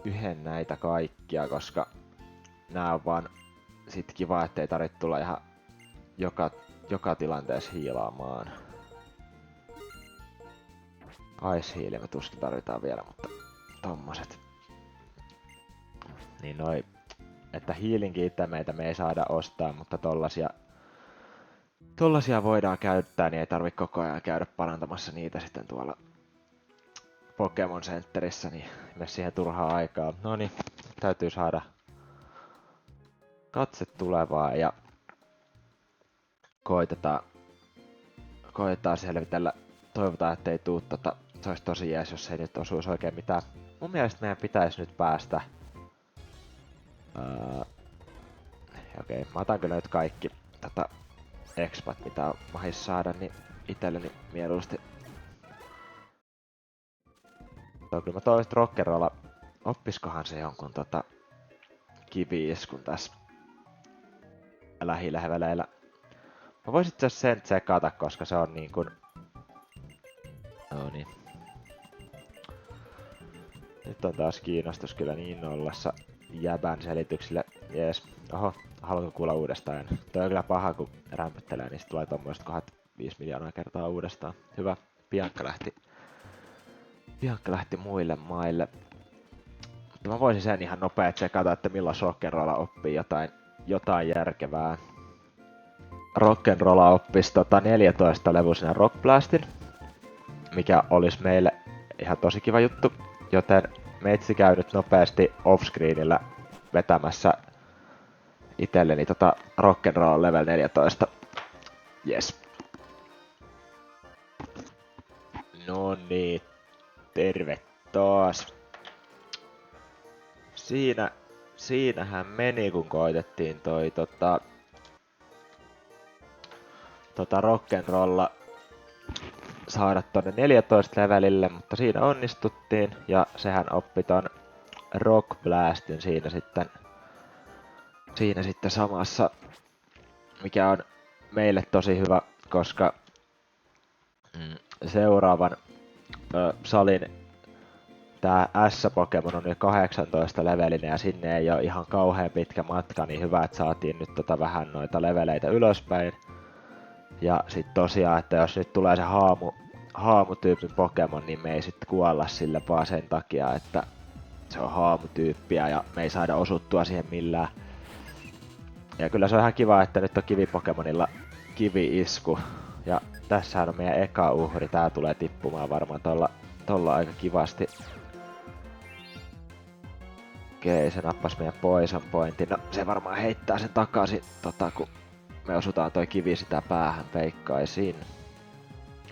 yhden näitä kaikkia, koska nää on vaan sit kiva, ettei tarvitse tulla ihan joka tilanteessa hiilaamaan. Ice Heal me tuskin tarvitaan vielä, mutta tommoset. Niin että healing itemeitä me ei saada ostaa, mutta tollasia voidaan käyttää, niin ei tarvi koko ajan käydä parantamassa niitä sitten tuolla Pokemon Centerissä, niin mene siihen turhaa aikaa. Noniin, täytyy saada katse tulevaa ja koitetaan selvitellä. Toivotaan, ettei tuu se olisi tosi jees, jos ei nyt osuisi oikein mitään. Mun mielestä meidän pitäisi nyt päästä. Okei, mä otan kyllä nyt kaikki expat, mitä on mahis saada, niin itselleni mieluusti Kyllä mä toivon, että Rock'n'Rolla oppiskohan se jonkun kivi-iskun tässä lähileveleillä. Mä voisin itse asiassa sen tsekata, koska se on niin kuin... No niin. Nyt on taas kiinnostus kyllä niin nollassa jäbän selityksille. Jees. Oho, haluanko kuulla uudestaan? Toi on kyllä paha, kun rämpöttelee, niin sit tulee tommoista kohdat 5 miljoonaa kertaa uudestaan. Hyvä. Piankka lähti muille maille. Mutta mä voisin sen ihan nopea tsekata, että milloin Rock'n'Rolla oppii jotain järkevää. Rock'n'Rolla oppisi 14-levuisena Rock Blastin, mikä olisi meille ihan tosi kiva juttu, joten meitsi käy nyt nopeasti offscreenillä vetämässä itselleni Rock'n'Roll level 14. Yes. No niin, terve taas. Siinähän meni, kun koitettiin toi Rock'n'Rolla saada tonne 14 levelille, mutta siinä onnistuttiin ja sehän oppi ton Rock Blastin siinä sitten samassa, mikä on meille tosi hyvä, koska seuraavan salin tää S-Pokemon on jo 18 levelinen ja sinne ei ole ihan kauhean pitkä matka, niin hyvä, että saatiin nyt vähän noita leveleitä ylöspäin. Ja sit tosiaan, että jos nyt tulee se haamutyypin Pokemon, niin me ei sit kuolla sille vaan sen takia, että se on haamutyyppiä ja me ei saada osuttua siihen millään. Ja kyllä se on ihan kiva, että nyt on kivipokemonilla kivi-isku. Ja tässähän on meidän eka uhri, tää tulee tippumaan varmaan tolla aika kivasti. Okei, se nappas meidän Poison Pointin. No se varmaan heittää sen takaisin, kun me osutaan toi kivi sitä päähän, veikkaisin.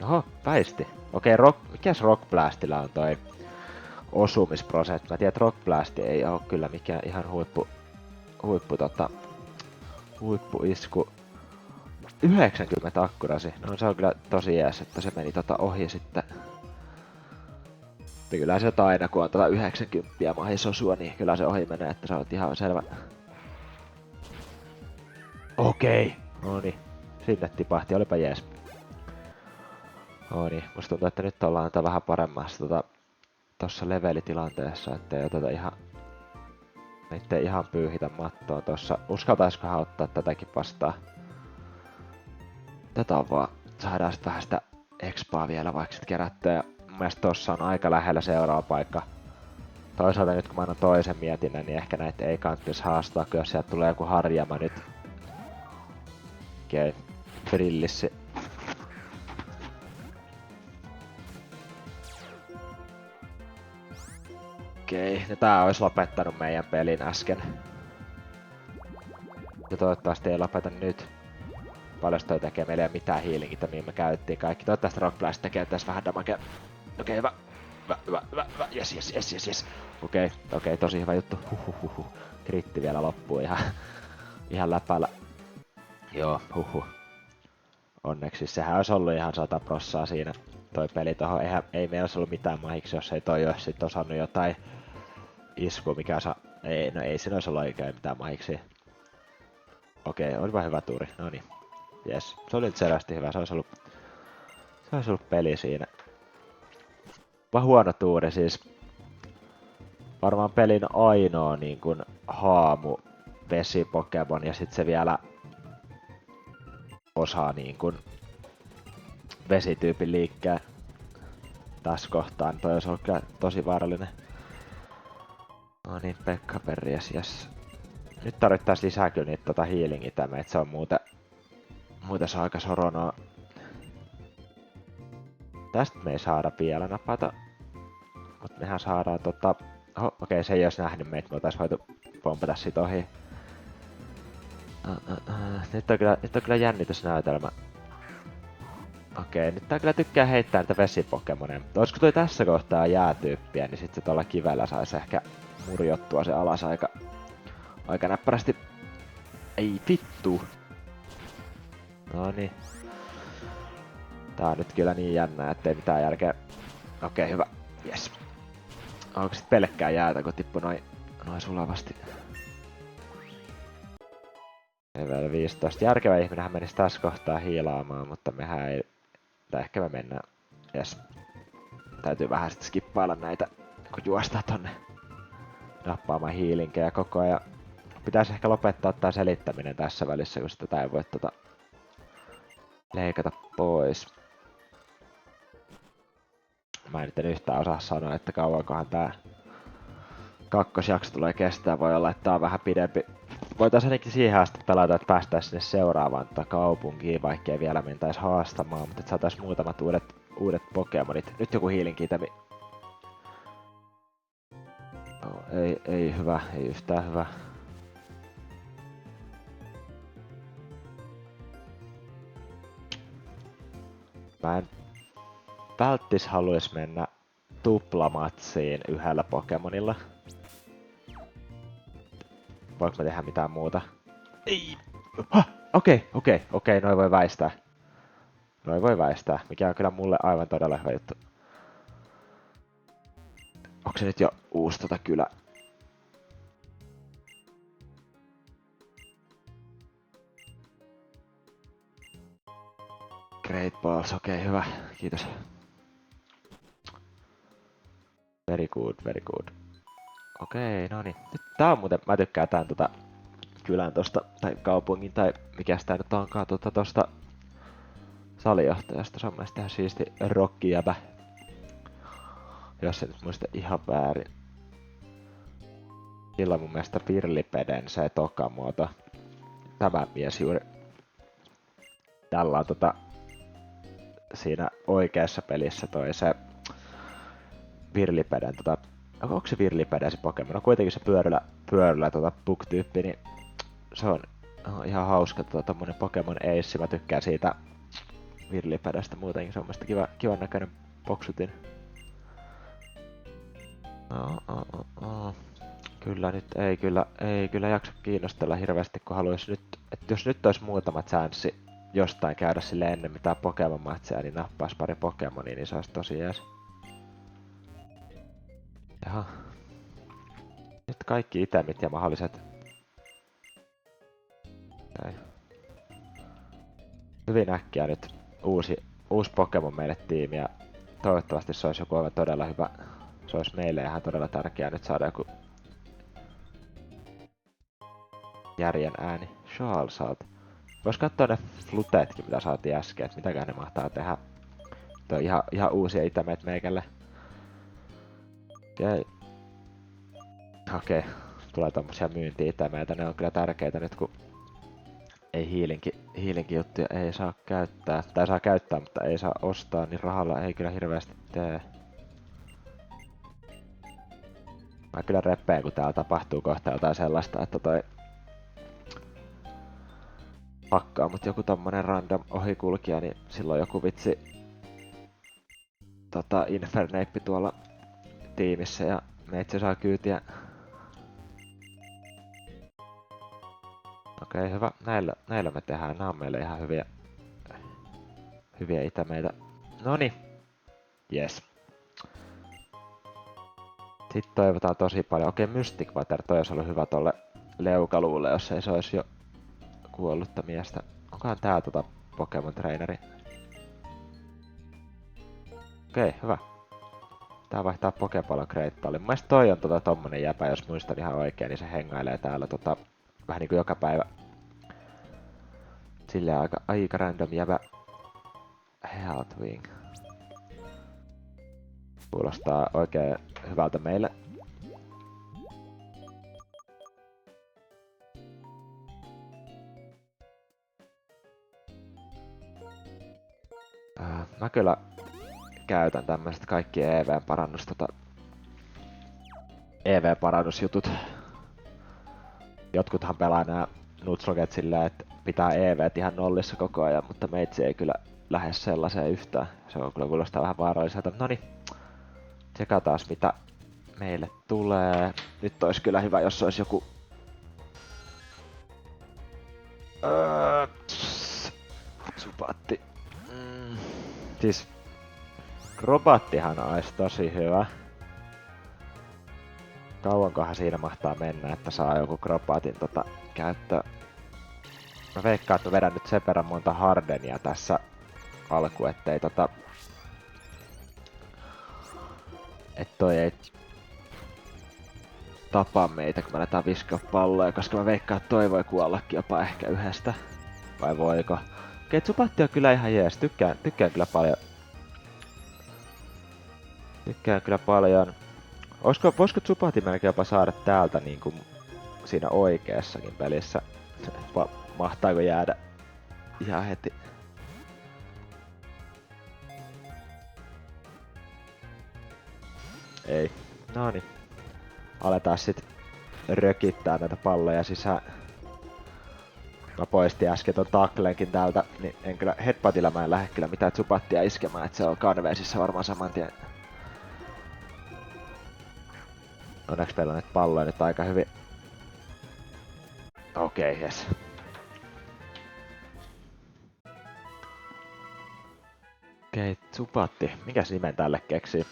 Oho, väisti. Okei, mikäs Rock Blastilla on toi osumisprosentti? Mä tiedän, että Rock Blast ei oo kyllä mikään ihan huippuisku. 90 akkurasi. No se on kyllä tosi jees, että se meni ohi sitten. Ja kyllä se aina, kun on 90 mahis osua, niin kyllä se ohi menee, että se on ihan selvä. Okei. Noniin. Sinne tipahti, olipa jees. Noniin, musta tuntuu, että nyt ollaan vähän paremmassa tossa levelitilanteessa, ettei ettei ihan pyyhitä mattoa tossa. Uskaltaiskohan ottaa tätäkin vastaan? Tätä on vaan, saadaan sit vähän sitä expaa vielä vaikka sit kerättyä. Ja mun mielestä tossa on aika lähellä seuraava paikka. Toisaalta nyt kun mä annan toisen mietinnän, niin ehkä näitä ei kanttis haastaa, kun jos sieltä tulee joku harjama nyt. Okei, brillissi. Okei, ja tää ois lopettanut meidän pelin äsken. Ja toivottavasti ei lopeta nyt. Paljon toi tekee, meillä ei oo mitään healingitä, mihin me käytettiin kaikki. Toivottavasti Rock Blast tekee tässä vähän damagea. Okei, hyvä. Yes. Okei, tosi hyvä juttu. Kritti vielä loppuu ihan läpällä. Joo, Onneksi sehän olisi ollut ihan 100% siinä toi peli tohon. Ei meillä olisi ollut mitään mahiksi, jos ei toi olisi sit osannut jotain iskua, mikä ei siinä olisi ollut oikein mitään mahiksi. Okei, olipa hyvä tuuri, noniin. Jes, se oli nyt selvästi hyvä, se olisi ollut peli siinä. Vaan huono tuuri siis. Varmaan pelin ainoa niin kuin haamu vesi-pokemon ja sit se vielä osaa niin kuin vesityypin liikkeen tässä kohtaa, niin toi olisi ollut kyllä tosi vaarallinen. No niin, Pekka perjes, jes. Nyt tarvittais lisää kyllä niitä healing-itämeitä, se on muuten se on aika soronaa. Tästä me ei saada vielä napata. Mut mehän saadaan okei, se ei ois nähnyt meitä, me oltais voitu pompata sit ohi. Nyt on kyllä jännitysnäytelmä. Okei, nyt tää kyllä tykkää heittää niitä vesipokemoneja. Olisiko toi tässä kohtaa jäätyyppiä, niin sit se tuolla kivellä sais ehkä murjottua se alas aika näppärästi. Ei vittu! Noniin. Tää on nyt kyllä niin jännää, ettei mitään järkeä. Okei, hyvä. Yes. Onko sit pelkkää jäätä, kun tippu noin sulavasti? Level 15. Järkevä ihminenhän menisi tässä kohtaa hiilaamaan, mutta mehän ei... Tai ehkä me mennään. Jes. Täytyy vähän sit skippailla näitä, kun juostaan tonne nappaamaan hiilinkejä koko ajan. Pitäisi ehkä lopettaa tää selittäminen tässä välissä, kun sitä ei voi leikata pois. Mä en nyt yhtään osaa sanoa, että kauankohan tää kakkosjakso tulee kestää. Voi olla, että tää on vähän pidempi. Voitais ainakin siihen asti pelata, että päästään sinne seuraavaan kaupunkiin, vaikkei vielä mentäis haastamaan, mutta että saatais muutamat uudet Pokemonit. Nyt joku hiilinkiitämi. Oh, ei hyvä, ei yhtään hyvä. Mä en välttis haluis mennä tuplamatsiin yhdellä Pokemonilla. Voinko mä tehdä mitään muuta? Ei! Okei, noi voi väistää. Noi voi väistää, mikä on kyllä mulle aivan todella hyvä juttu. Onko se nyt jo uusi kylä? Great Balls, okei, hyvä. Kiitos. Very good, very good. Okei, no niin. Nyt tää on muuten, mä tykkään tän kylän tosta, tai kaupungin, tai mikäs tää nyt onkaan, tosta salijohtajasta. Se on mielestäni ihan siisti rockijäbä. Jos en nyt muista ihan väärin. Sillä on mun mielestä Virlipeden se toka muoto. Tämä mies juuri. Tällä on siinä oikeassa pelissä toi se Virlipeden onko se Virlipeden se Pokemon? No kuitenkin se pyöryllä Puck-tyyppi, niin se on ihan hauska tommonen Pokemon Ace. Mä tykkään siitä Virlipedestä muutenkin, se on mielestäni kivan näköinen poksutin. Kyllä nyt ei kyllä jaksa kiinnostella hirveästi, kun haluais nyt, että jos nyt olisi muutama chanssi jostain käydä sille ennen mitään Pokemon-matseja, niin nappaas pari Pokemonia, niin se olisi tosi jees. Jaha. Nyt kaikki itemit ja mahdolliset. Ei. Hyvin äkkiä nyt uusi Pokemon meille tiimi ja toivottavasti se olisi joku aivan todella hyvä. Se olisi meille ihan todella tärkeää nyt saada joku järjen ääni. Charlesalt. Vois katsoa ne flutetkin, mitä saatiin äsken, että mitäkään ne mahtaa tehdä. Toi ihan uusia itemeet meikälle. Okei. Tulee tommosia myynti-itemeitä, ne on kyllä tärkeitä nyt kun ei hiilinki juttuja ei saa käyttää. Tai saa käyttää, mutta ei saa ostaa, niin rahalla ei kyllä hirveästi tee. Mä kyllä repeen, kun täällä tapahtuu kohta jotain sellaista, että toi pakkaa mut joku tommonen random ohikulkija, niin silloin joku vitsi Infernape tuolla tiimissä ja meitsi saa kyytiä. Okei, hyvä. Näillä me tehdään. Nää on meille ihan hyviä itemeitä. Noni. Yes. Sitten toivotaan tosi paljon. Okei, Mystic Water, toi olisi ollut hyvä tolle leukaluulle, jos ei se olisi jo kuollutta miestä. Onkohan tää Pokemon Traineri? Okei, hyvä. Tää vaihtaa Pokepallon Great Ballin. Mun mielestä toi on tommonen jäpä, jos muistan ihan oikein, niin se hengailee täällä vähän niinku joka päivä. Silleen aika random jäbä. Healthwing. Kuulostaa oikein hyvältä meille. Mä kyllä käytän tämmöiset kaikki EV-parannusjutut. Jotkuthan pelaa nää Nuzlocke silleen, että pitää EVt ihan nollissa koko ajan, mutta meitsi ei kyllä lähde sellaiseen yhtään. Se on kyllä kuulostaa vähän vaaralliselta. Noniin, tsekataan mitä meille tulee. Nyt olisi kyllä hyvä, jos olisi joku Zubat. Siis Crobattihan olisi tosi hyvä. Kauankohan siinä mahtaa mennä, että saa joku Crobatin käyttöön. Mä veikkaan, että mä vedän nyt sen verran monta Hardenia tässä alku, ettei että toi ei tapa meitä, kun me aletaan viskaa palloja, koska mä veikkaan, että toi voi kuollakin jopa ehkä yhdestä. Vai voiko? Okei, Tsubatti on kyllä ihan jees. Tykkään kyllä paljon. Tykkään kyllä paljon. Voisiko Tsubatti melkein jopa saada täältä niin kuin siinä oikeassakin pelissä? Mahtaako jäädä ihan heti? Ei. Noniin. Aletaan sit rökittää näitä palloja sisään. Mä poistin äsken ton tacklenkin täältä, niin en kyllä headbutilla mä en lähde kyllä mitään Tsubattia iskemään, et se on Canvasissa varmaan saman tien. Onneksi meillä on nyt palloja nyt aika hyvin. Okei, jes. Okei, Tsubatti. Mikäs nimen tälle keksii?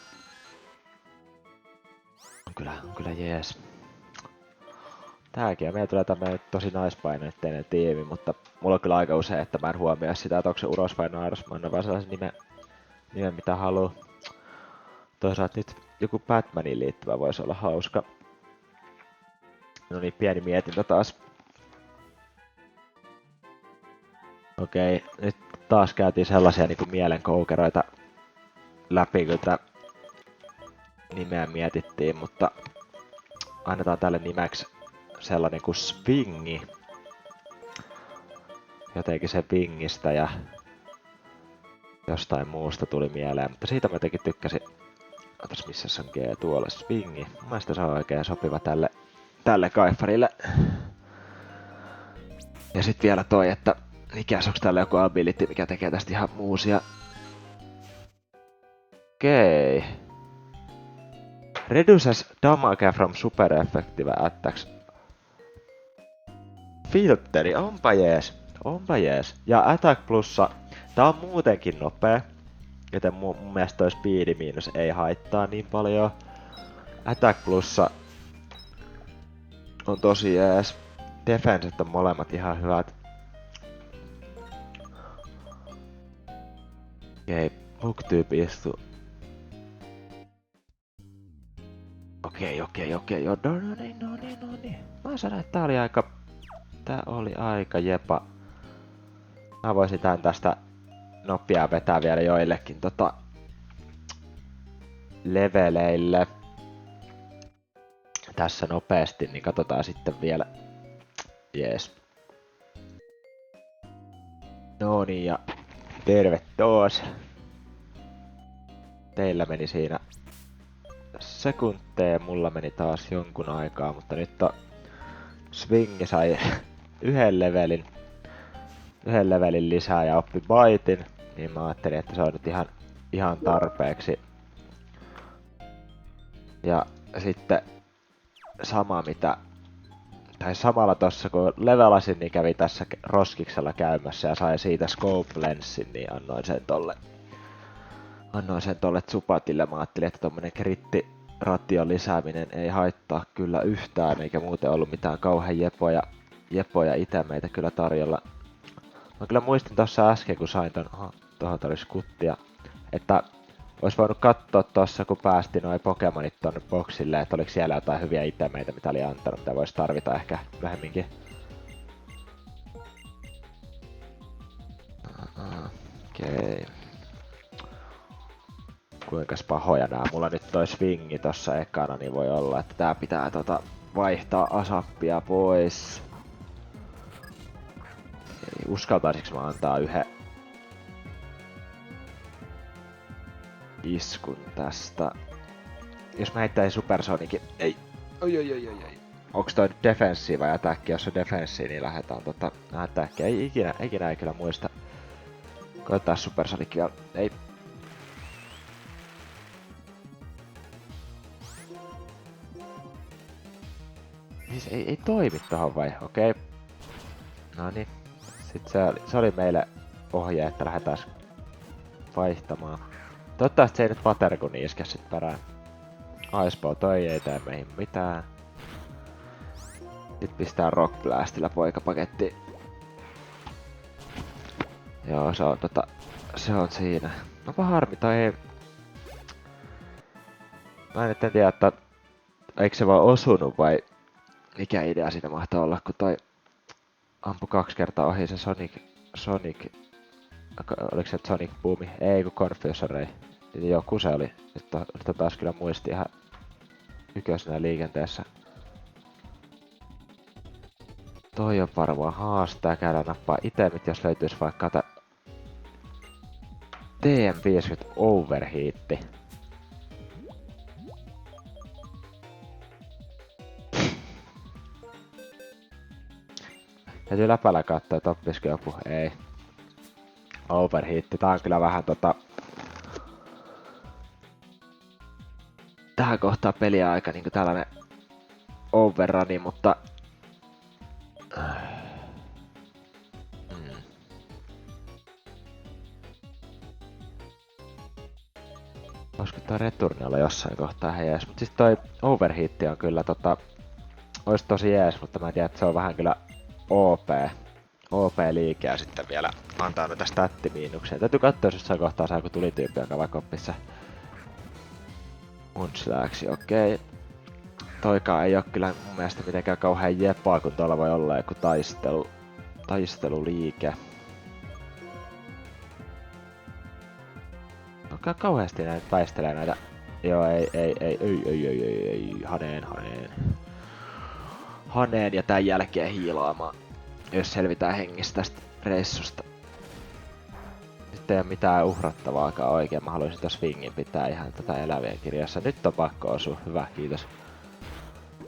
On kyllä jees. Tääkin, ja meillä tulee tämmönen tosi naispainotteinen tiimi, mutta mulla on kyllä aika usein, että mä en huomioi sitä, että onko se uros vai nairos. Mä annan vaan sellaisen nimen mitä haluu. Toisaalta nyt joku Batmaniin liittyvä voisi olla hauska. No niin, pieni mietintä taas. Okei, nyt taas käytiin sellaisia niinku mielenkoukeroita läpi, kun tätä nimeä mietittiin, mutta annetaan tälle nimeksi sellainen kuin Swingi. Jotenkin se Wingistä ja jostain muusta tuli mieleen, mutta siitä mä jotenkin tykkäsin. Otas missä se on G tuolla, Swingi. Mun mielestä se on oikein sopiva tälle kaifarille. Ja sit vielä toi, että mikäs onks täällä joku ability, mikä tekee tästä ihan muusia. Okei. Reduces damage from super effective attacks. Filteri, onpa jees. Ja attack plussa, tää on muutenkin nopea. Joten mun mielestä toi speedi miinus ei haittaa niin paljon. Attack plussa on tosi jees. Defenset on molemmat ihan hyvät. Okei, book-tyyppi istuu. Okei, no niin. Mä sanon, että tää oli aika jepa. Mä voisin tän tästä nopeaa vetää vielä joillekin leveleille. Tässä nopeasti, niin katsotaan sitten vielä. Jees. No niin, ja tervetuloa. Teillä meni siinä sekunteja, mulla meni taas jonkun aikaa, mutta nyt Swingi sai yhden levelin lisää ja oppi baitin, niin mä ajattelin, että se on nyt ihan tarpeeksi. Ja sitten samalla tossa kun levelasin, niin kävi tässä roskiksella käymässä ja sai siitä scope lensin, niin annoin sen tolle Tsubatille. Mä ajattelin, että tommonen kritti-ration lisääminen ei haittaa kyllä yhtään, eikä muuten ollut mitään kauhean jepoja itemeitä kyllä tarjolla. Mä kyllä muistin tossa äsken, kun sain tohon tuli skuttia, että ois voinut katsoa tossa, kun päästi noi Pokemonit tonne boksille, että oliks siellä jotain hyviä itemeitä, mitä oli antanut, mitä vois tarvita ehkä myöhemminkin. Okei. Kuinkas pahoja nää mulla nyt toi Swingi tossa ekana, niin voi olla, että tää pitää vaihtaa asappia pois. Eli uskaltaisiks mä antaa yhden iskun tästä. Jos mä heittäisin Supersonikin, ei. Oi. Onks toi defenssi vai attacki? Jos on defenssi, niin lähdetään attackia. Ei ikinä ei kyllä muista. Koetaan Supersonic vielä. Ei. Siis ei toimi tohon vai? Okei. Noniin. Sitten se oli meille ohje, että lähdetään vaihtamaan. Toivottavasti se ei nyt Watergun iske sit perään. Icebow toi ei tee meihin mitään. Nyt pistää Rock Blastilla poikapaketti. Joo, se on siinä. Onpa harmi, toi ei... Mä en tiedä, että eikö se vaan osunut vai mikä idea siinä mahtaa olla, kun toi ampui 2 kertaa ohi se Sonic... Oliko se Sonic Boomi? Ei, kun Confusion Ray. Joku se oli. Nyt on taas kyllä muisti ihan yköisenä liikenteessä. Toi on varmaan haastaa, käydään nappaa itemit, jos löytyis vaikka TM50 Overheatti. Täytyy läpällä katsoa, että oppisiko joku. Ei. Overheatti. Tää on kyllä vähän tähän kohtaa peliä aika niinku tällainen overruni, mutta... Olisiko toi returni olla jossain kohtaa jees, mut siis toi overheatti on kyllä ois tosi jees, mutta mä en tiedä, että se on vähän kyllä OP-liike ja sitten vielä antaa noita stattimiinuksia. Täytyy katsoa, jos jossain kohtaa saa, kun tuli tyyppi, joka vaikka oppissa Munslääksi, okei. Toikaan ei oo kyllä mun mielestä mitenkään kauhean jepaa, kun tuolla voi olla joku taisteluliike. Onko kauheasti näitä väistelee näitä? Joo, ei, Haneen ja tän jälkeen hiilaamaan, jos selvitään hengistä tästä reissusta. Nyt ei oo mitään uhrattavaakaan oikein, mä haluaisin tos swingin pitää ihan tätä elävien kirjassa. Nyt on pakko osua, hyvä, kiitos.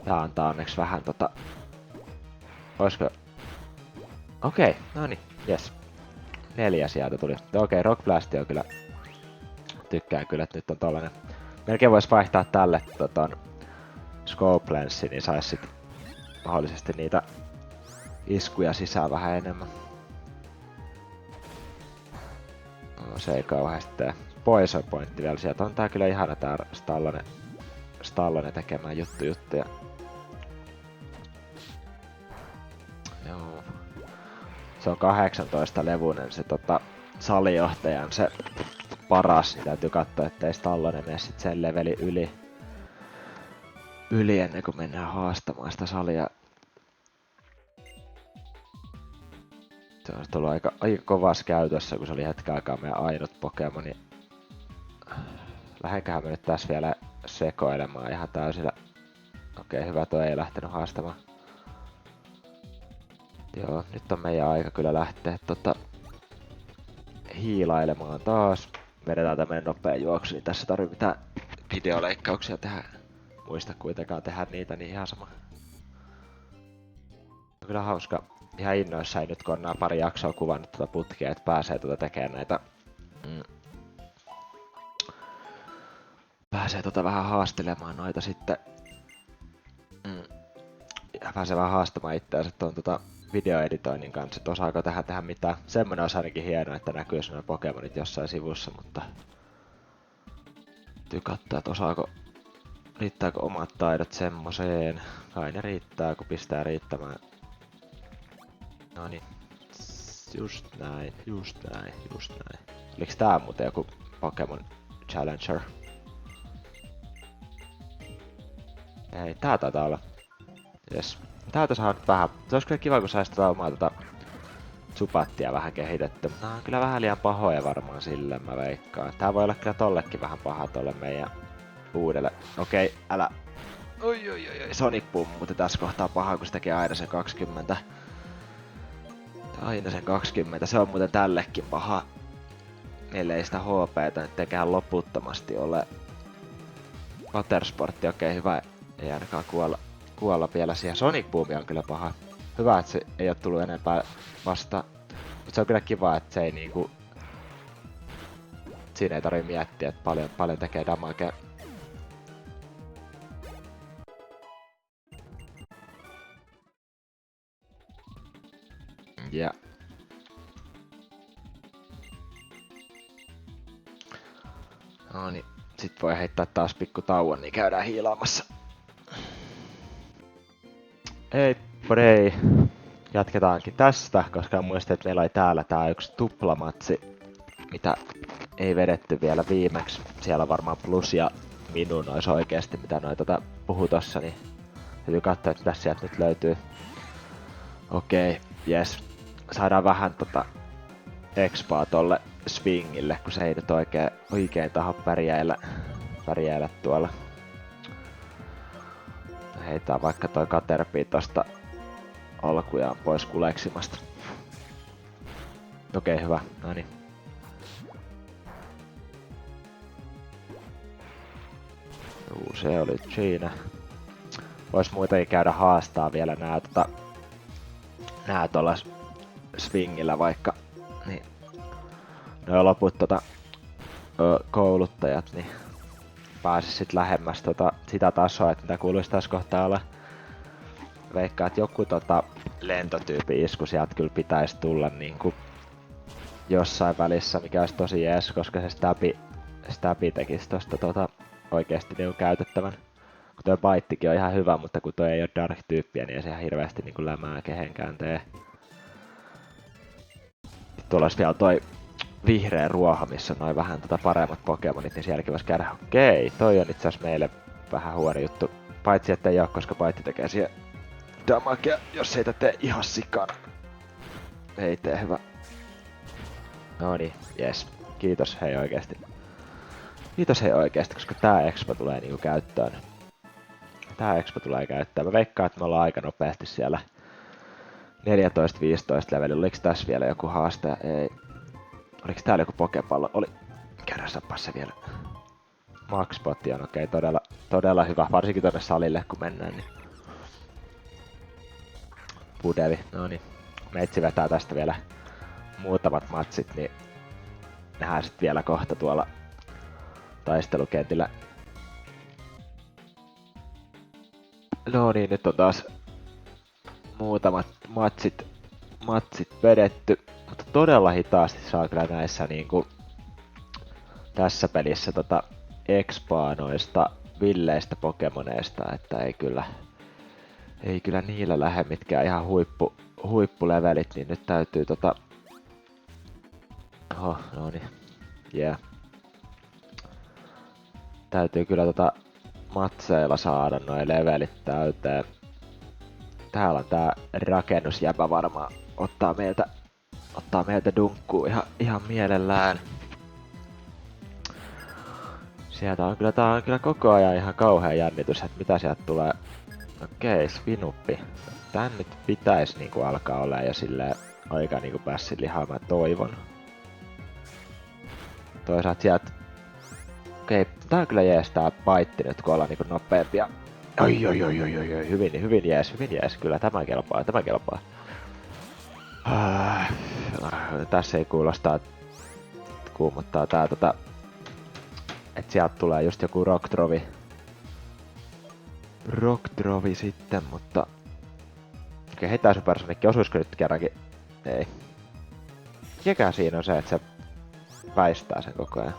Tää antaa onneksi vähän Oisko... Okei, noni, jes. 4 sieltä tuli. Okei, Rock Blast on kyllä... Tykkään kyllä, että nyt on tollanen... Melkein vois vaihtaa tälle Scope Lensin, niin sais sit mahdollisesti niitä iskuja sisään vähän enemmän. No, se ei kauheasti tee. Poison Pointti vielä sieltä. On tää kyllä ihana tää Stallone tekemään juttuja. Joo. Se on 18 levunen se salijohtajan se paras, niin täytyy katsoa, ettei Stallone mene sit sen leveli yli ennen kuin mennään haastamaan sitä salia. Se on tullut aika kovassa käytössä, kun se oli hetken aikaa meidän ainut Pokemoni. Lähenköhän me nyt tässä vielä sekoilemaan ihan täysillä. Okei, hyvä, toi ei lähtenyt haastamaan. Joo, nyt on meidän aika kyllä lähteä hiilailemaan taas. Vedetään tämmönen nopea juoksu, niin tässä tarvii mitään videoleikkauksia tehdä. Muista kuitenkaan tehdä niitä, niin ihan sama. On kyllä hauska. Ihan innoissaan nyt, kun on nää pari jaksoa kuvannut putkea, että pääsee tekemään näitä... Pääsee vähän haastelemaan noita sitten. Ja pääsee vähän haastamaan itseänsä tuon videoeditoinnin kanssa, että osaako tehdä mitään. Semmonen olisi ainakin hienoa, että näkyy nämä Pokemonit jossain sivussa, mutta... Täytyy katsoa, että riittääkö omat taidot semmoseen. Kai ne riittää, kun pistää riittämään. Noniin. Just näin. Oliks tää muuten joku Pokemon Challenger? Ei, tää taitaa olla. Jes. Täältä saa nyt vähän. Se olisi kyllä kiva, kun sais omaa Zupattia vähän kehitetty. Nää on kyllä vähän liian pahoja varmaan sille, mä veikkaan. Tää voi olla kyllä tollekin vähän paha tolle meidän uudelle. Okei, älä. Oi. Sonic Boom, mutta tässä kohtaa paha, kun se tekee aina sen 20. Se on muuten tällekin paha. Ellei sitä HP:tä nyt tekään loputtomasti ole. Watersportti, okei, hyvä. Ei ainakaan kuolla vielä siihen. Sonic Boom on kyllä paha. Hyvä, että se ei oo tullut enempää vasta. Mut se on kyllä kiva, että se ei niinku... Siinä ei tarvii miettiä, että paljon tekee damagea. Ja... Noniin. Sitten voi heittää taas pikku tauon, niin käydään hiilaamassa. Ei, ei. Jatketaankin tästä, koska muistin, että meillä oli täällä tää yksi tuplamatsi, mitä ei vedetty vielä viimeksi. Siellä varmaan plus ja minun olisi oikeesti, mitä noita puhuu tossa, niin täytyy katsoa, että mitä sieltä nyt löytyy. Okei, jes. Saadaan vähän expaa tolle swingille, kun se ei nyt oikein taho pärjäillä tuolla. Heitään vaikka toi Caterpie tosta alkujaan pois kuleksimasta. Okei, hyvä. Noniin. Se oli siinä. Vois muutenkin käydä haastaa vielä nää tuolla swingillä vaikka. Niin. Noi loput kouluttajat, niin pääsis sit lähemmäs sitä tasoa, että mitä kuuluis tässä kohtaa olla. Veikkaan, että joku lentotyypin isku sieltä kyllä pitäisi tulla niinku jossain välissä, mikä olisi tosi jees, koska se stabi tekisi tosta oikeesti niinku käytettävän. Kun toi baittikin on ihan hyvä, mutta kun toi ei oo dark-tyyppiä, niin ei se ihan hirveästi niinku lämää kehenkään tee. Tuolla olisi vielä toi vihreä ruoho, missä on noin vähän paremmat Pokemonit, niin sielläkin vois käydä. Okei, toi on itse asiassa meille vähän huono juttu. Paitsi että ei oo, koska baitti tekee siihen damagea, jos ei tee ihan sikana. Ei tee hyvä. Noniin, jes. Kiitos hei oikeesti. Kiitos hei oikeesti, koska tää expo tulee niinku käyttöön. Tää expo tulee käyttöön. Mä veikkaan, että me ollaan aika nopeasti siellä 14-15 levelillä. Oliks tässä vielä joku haaste? Ei. Oliks täällä joku pokepallo? Oli. Käydään sappaa se vielä. Maxbotti on okei, todella hyvä. Varsinkin tonne salille kun mennään. Niin. Pudevi, noniin. Meitsi vetää tästä vielä muutamat matsit, niin nähdään sit vielä kohta tuolla taistelukentillä. No niin, nyt on taas muutamat matsit vedetty, mutta todella hitaasti saa kyllä näissä niinku tässä pelissä expaa noista villeistä Pokemoneista, että ei kyllä niillä lähde mitkään ihan huippulevelit, niin nyt täytyy oho, no niin, yeah. Täytyy kyllä matseilla saada noi levelit täyteen. Täällä on tää rakennusjäpä varmaan ottaa meiltä dunkkuu ihan mielellään. Sieltä on kyllä koko ajan ihan kauhea jännitys, että mitä sieltä tulee. Okei, Svinuppi. Tän nyt pitäis niinku alkaa olla jo silleen aika niinku päässyt lihaa, mä toivon. Toisaalta sieltä. Okei, tää on kyllä jees tää baitti nyt kun ollaan niinku nopeampia. Oi, hyvin jees, kyllä tämä kelpaa. Tässä ei kuulostaa, kuumottaa tää et sieltä tulee just joku Rockdrovi sitten, mutta okei, heitää Supersonicki, osuisko nyt kerrankin? Ei. Mikä siinä on se, että se väistää sen koko ajan?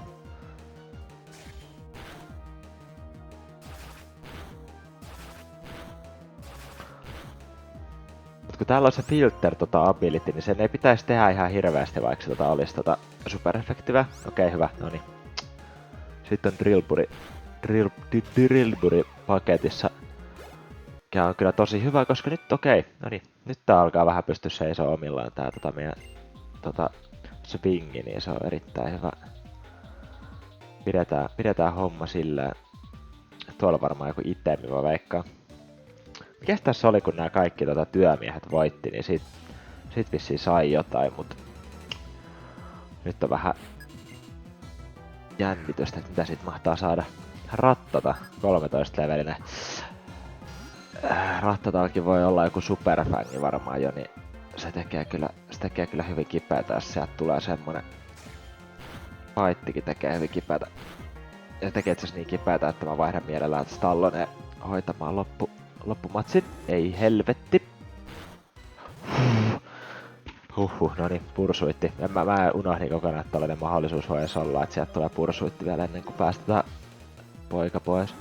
Kun täällä on se filter ability, niin sen ei pitäisi tehdä ihan hirveästi, vaikka se olisi super-efektiivä. Okei, hyvä, noniin. Sitten on Drillburi paketissa. Mikä on kyllä tosi hyvä, koska nyt noniin. Nyt tää alkaa vähän pystyä seisoo omillaan tää meidän swingi, niin se on erittäin hyvä. Pidetään homma silleen. Tuolla varmaan joku itemi mä veikkaan. Mikäs tässä oli, kun nämä kaikki työmiehet voitti, niin sit vissiin sai jotain, mut nyt on vähän jännitystä, että mitä sit mahtaa saada. Rattata, 13 levelinen. Rattataakin voi olla joku superfängi varmaan jo, niin se tekee kyllä hyvin kipeätä, jos sieltä tulee semmonen. Fightikin tekee hyvin kipeätä. Ja tekee itse niin kipeätä, että mä vaihdan mielellään Stalloneen hoitamaan loppumatsit. Ei helvetti. Noniin, pursuitti. Mä unohdin kokonaan, että tällainen mahdollisuus voi edes olla, että sieltä tulee pursuitti vielä ennen kuin päästetään poika pois.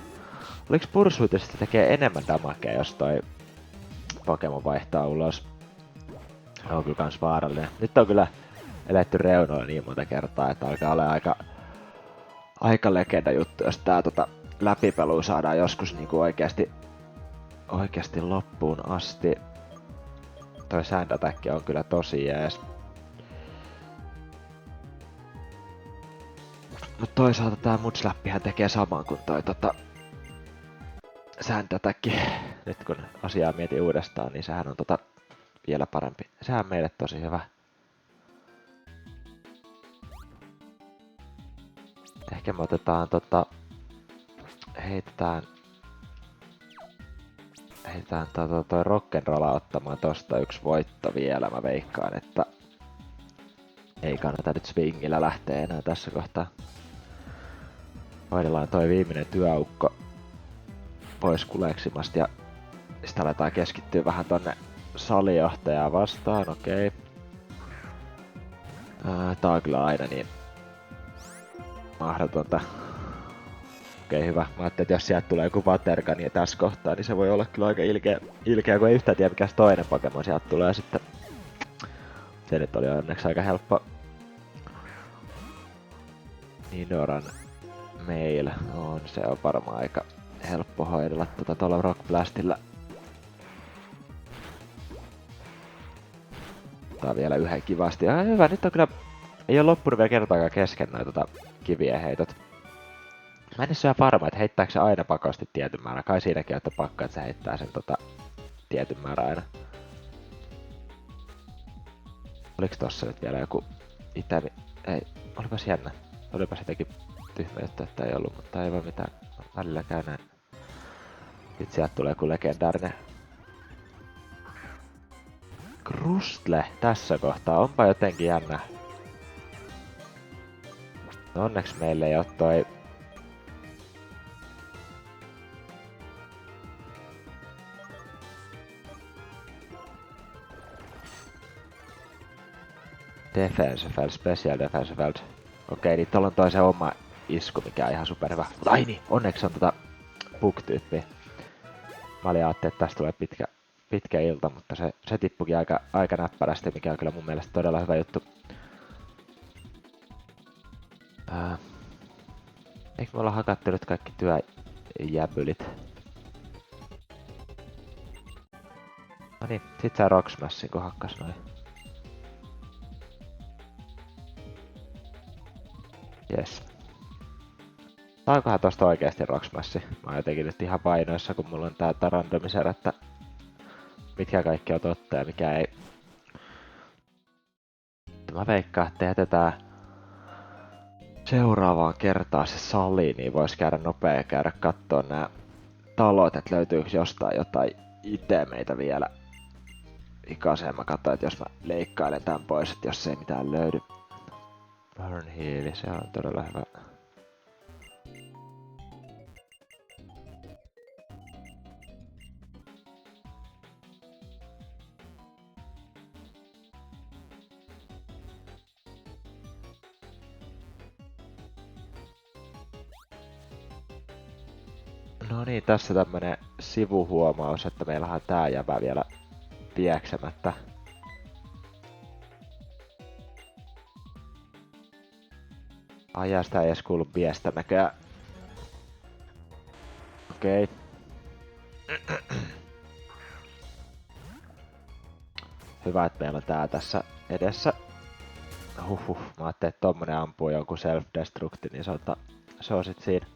Oliks pursuitisesti tekee enemmän damagea, jos toi Pokemon vaihtaa ulos? On kyllä kans vaarallinen. Nyt on kyllä eletty reunoilla niin monta kertaa, että alkaa olla aika legenda juttu, jos tää läpipelu saadaan joskus niinku oikeasti loppuun asti. Toi Sand Attack on kyllä tosi jees. Mut toisaalta tää Mudslappihän tekee saman kuin toi Sand Attack. Nyt kun asiaa mietin uudestaan, niin sehän on vielä parempi. Sehän on meille tosi hyvä. Ehkä me otetaan heitetään toi Rock'n'Rolla ottamaan tosta yksi voitto vielä. Mä veikkaan, että ei kannata nyt swingillä lähteä enää tässä kohtaa. Hoidellaan toi viimeinen työaukko pois kuleksimasta ja sitä aletaan keskittyä vähän tonne salijohtajaa vastaan, okei. Tää on kyllä aina niin mahdotonta. Okei, hyvä. Mä ajattelin, että jos sieltä tulee joku Watergun niin tässä kohtaa, niin se voi olla kyllä aika ilkeä, kun ei yhtään tiedä mikä toinen Pokemon sieltä tulee sitten. Se nyt oli onneksi aika helppo. Nidoran Mail on, se on varmaan aika helppo hoidella tuolla Rock Blastilla. Tää vielä yhden kivasti. Hyvä, nyt on kyllä... Ei oo loppunut vielä kertaakaan kesken noita kivien heitot. Mä en ole varma, että heittääkö se aina pakosti tietyn määrän. Kai siinäkin on, että pakko, että se heittää sen tietyn määrän aina. Oliks tossa nyt vielä joku itemi? Ei, olipas jännä. Olipas jotenkin tyhmä juttu, että ei ollut, mutta ei voi mitään. Välillä käy näin. Nyt sieltä tulee joku legendaarinen Krustle tässä kohtaa. Onpa jotenkin jännä. No onneksi meille ei oo toi... Defensefeld, Special Defensefeld. Okei, niin tuolla on toi se oma isku, mikä on ihan superhyvä. Mut ai niin, onneksi on Puck-tyyppiä. Mä olin ajattelin, että tästä tulee pitkä ilta, mutta se tippukin aika näppärästi, mikä on kyllä mun mielestä todella hyvä juttu. Eikö me olla hakattu nyt kaikki työjäbylit? No niin, sit saa Rock Smashin, kun hakkas noin. Jes. Saankohan tosta oikeesti Rock Smashi? Mä oon jotenkin nyt ihan painoissa, kun mulla on tää randomiser, että mitkä kaikki on totta ja mikä ei. Mä veikkaan, että jätetään seuraavaan kertaan se sali, niin vois käydä nopea käydä kattoo nää talot, että löytyykö jostain jotain itemeitä vielä. Ikaseen mä katsoin, että jos mä leikkailen tän pois, että jos ei mitään löydy. Burn Heal, se on todella hyvä. No niin, tässä tämmönen sivuhuomaus, että meillähän tää jäbä vielä pieksemättä. Ajasta ei edes kuulu piestä näköjään. Okei. Hyvä, että meillä on tää tässä edessä. Mä ajattelin, että tommonen ampuu jonkun self-destructi, niin se on sit siinä.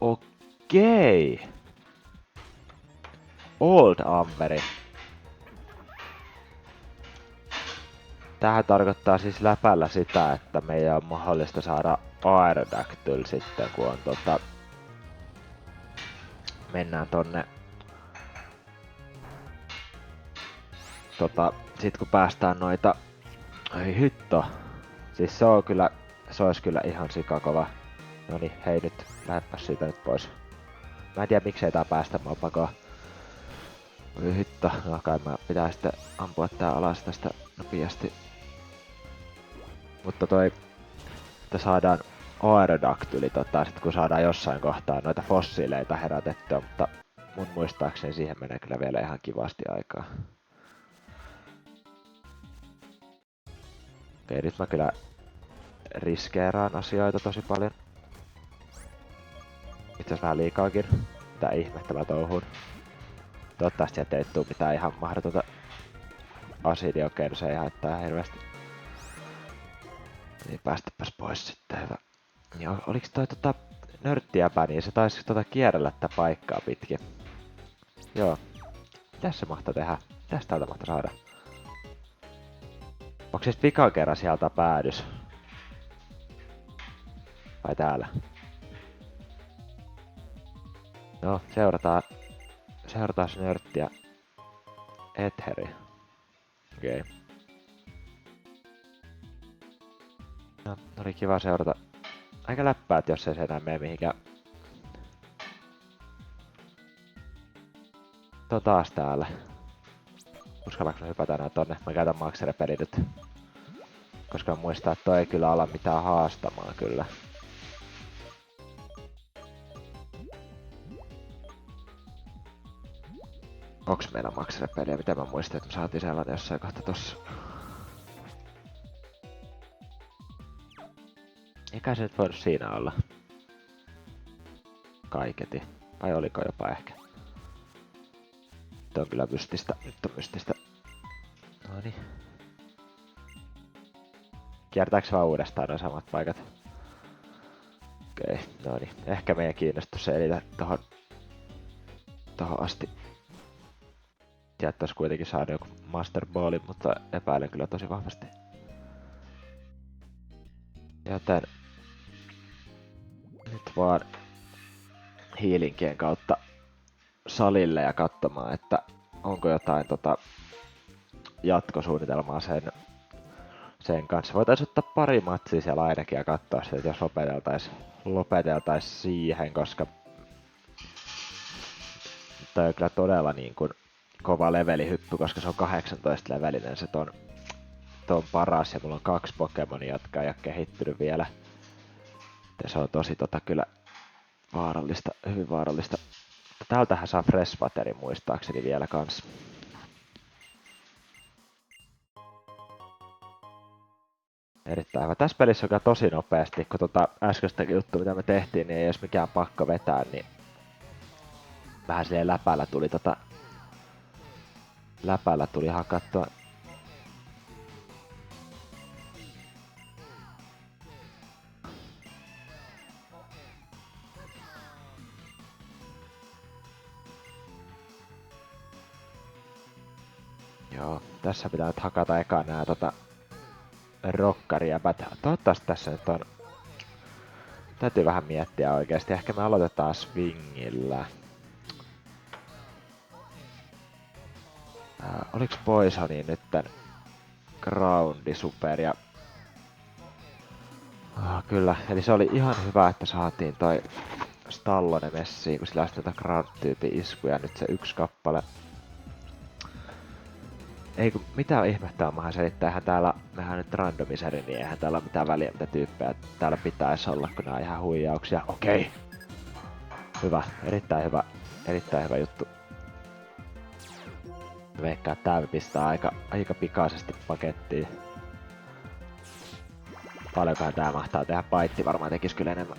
Okei. Old Amberi. Tämähän tarkoittaa siis läpällä sitä, että meidän on mahdollista saada Aerodactyl sitten, kun on mennään tonne sit kun päästään noita... Ai hitto. Siis se olisi kyllä ihan sikakova. Noniin, hei nyt, lähdepäs siitä nyt pois. Mä en tiedä miksei tää päästä mua pakoon. Oi hitto, no kai mä pitää sitten ampua tää alas tästä nopeasti. Mutta että saadaan Aerodactyli sit kun saadaan jossain kohtaa noita fossiileita herätettyä, mutta mun muistaakseni siihen menee kyllä vielä ihan kivasti aikaa. Okei, nyt mä kyllä riskeeraan asioita tosi paljon. Itse asiassa vähän liikaakin. Mitä ihmettä mä touhuun. Toivottavasti sieltä ei tuu mitään ihan mahdotonta asidia. Okei, no se ei haittaa hirveästi. Niin päästäpäs pois sitten, hyvä. Joo, oliks toi nörttijäpä, niin se taisi kierrellä tätä paikkaa pitkin. Joo. Mitäs se mahtaa tehdä? Mitäs täältä mahtaa saada? Onko siis pikan kerran sieltä päädys? Vai täällä? No, seurataan nörttiä. Etheri. Okei. No, oli kiva seurata. Aika läppäät, jos ei se enää mene mihinkään. Taas täällä. Uskallanko hypätä nää tonne? Mä käytän Maxere-peli nyt. Koska muistaa, että toi ei kyllä ala mitään haastamaan kyllä. Onks meillä Maxere-peliä? Mitä mä muistan, että me saatiin sellainen jossain kohta tossa. Eikä se nyt voinut siinä olla. Kaiketi. Vai oliko jopa ehkä? Nyt on kyllä mystistä. Nyt on mystistä. Noniin. Kiertääks vaan uudestaan noin samat paikat? Okei, noniin. Ehkä meidän kiinnostus ei elitä tohon asti. Sieltä ois kuitenkin saanut joku Master Ballin, mutta epäilen kyllä tosi vahvasti. Joten nyt vaan hiilinkien kautta salille ja katsomaan, että onko jotain jatkosuunnitelmaa sen kanssa. Voitaisiin ottaa pari matsia siellä ainakin ja katsoa sitä, jos lopeteltais siihen, koska toi on kyllä todella niin kuin kova levelihyppy, koska se on 18 levelinen se ton paras ja mulla on 2 Pokemonia, jotka ei oo kehittynyt vielä. Ja se on tosi kyllä vaarallista, hyvin vaarallista. Täältähän saa Fresh Waterin muistaakseni vielä kans. Erittäin hyvä. Tässä pelissä on kyllä tosi nopeasti, kun äskeistä juttua mitä me tehtiin, niin ei edes mikään pakko vetää, niin vähän silleen läpällä tuli hakattua. Joo, tässä pitää nyt hakata eka nää rokkariäpät. Toivottavasti tässä nyt on... Täytyy vähän miettiä oikeesti. Ehkä me aloitetaan swingillä. Oliks Poisoni nytten groundi super ja... Kyllä, eli se oli ihan hyvä, että saatiin toi Stallone messiin, kun sillä olisi tätä ground-tyypin iskuja. Nyt se 1 kappale. Ei kun mitä ihmettä on maha selittää, eihän täällä, mehän nyt randomiseri, niin eihän täällä ole mitään väliä mitä tyyppejä täällä pitäisi olla, kun nää on ihan huijauksia. Okei. Hyvä, erittäin hyvä juttu. Veikkaa, että tää pistää aika pikaisesti pakettiin. Paljonkohan tää mahtaa tehdä? Paitti varmaan tekis kyllä enemmän.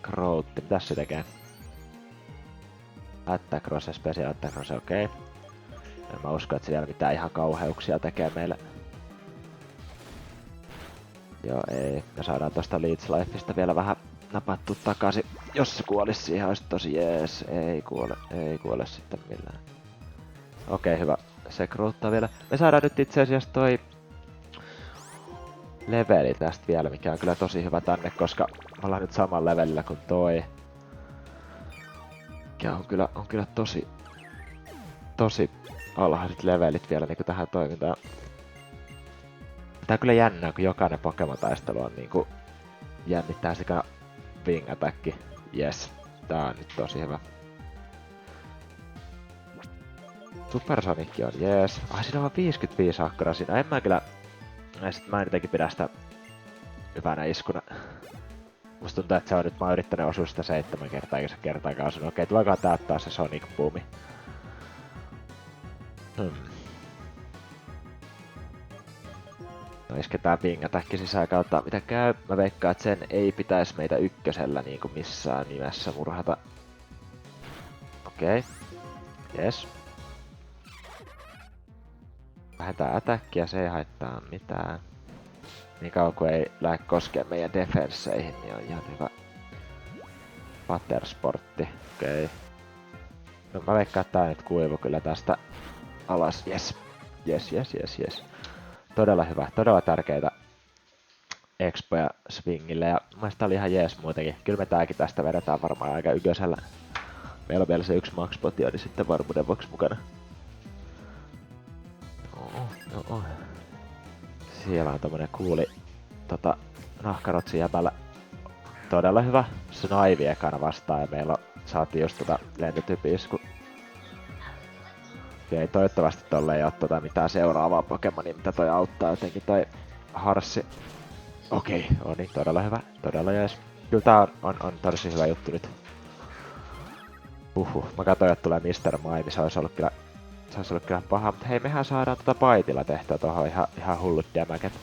Groutti, mitäs se tekee? Attack Cross ja Special Attack Cross, okei. En mä usko, että se vielä mitään ihan kauheuksia tekee meille. Joo, ei. Me saadaan tosta Leech Lifeista vielä vähän napattu takaisin. Jos se kuolis siihen, olisi tosi jees. Ei kuole sitten millään. Okei, hyvä. Se kruuttaa vielä. Me saadaan nyt itse asiassa toi leveli tästä vielä, mikä on kyllä tosi hyvä tänne, koska me ollaan nyt samalla levelillä kuin toi. Mikä on kyllä tosi alhaiset levelit vielä niinku tähän toimintaan. Tää on kyllä jännää, kun jokainen Pokemon-taistelu on niinku jännittää sekä Wing Attack. Yes, tää on nyt tosi hyvä. Super Sonic on jees. Siinä on vaan 55 hakkaraa siinä. En mä kyllä... Mä en jotenkin pidä sitä hyvänä iskuna. Musta tuntuu, että se on nyt, mä oon yrittänyt osua sitä 7 kertaa, eikä se kertaakaan osunut. Okei, tuleekaan täältä taas se Sonic Boomi. No isketään Bing Attack sisään kautta mitä käy. Mä veikkaan, että sen ei pitäisi meitä ykkösellä niinku missään nimessä murhata. Okei. Jes. Vähentää attackia, se ei haittaa mitään. Niin kauan kuin ei lähde koskea meidän defensseihin, niin on ihan hyvä. Watersportti, okei. No mä veikkaan, että tää nyt kuivu kyllä tästä alas. Jes. Jes. Todella hyvä, todella tärkeitä expoja swingille ja mielestäni oli ihan jees muutenkin. Kyllä me tääkin tästä vedetään varmaan aika ykkösellä. Meillä on vielä se 1 max potioni sitten varmuuden vuoksi mukana. Joo. Siellä on tommonen kuuli nahkarotsi jäbällä. Todella hyvä Snaivi ekana vastaan ja meillä saatiin just lentotypi-isku. Okei, toivottavasti tolle ei oo mitään seuraavaa Pokemonia, mitä toi auttaa jotenkin toi Harssi. Okei, on niin, todella hyvä, todella jees. Kyllä tää on tosi hyvä juttu nyt. Mä katsoin, että tulee Mr. Mime, se olisi ollut kyllä paha, mutta hei, mehän saadaan Baitilla tehtyä tohon ihan hullut damaget.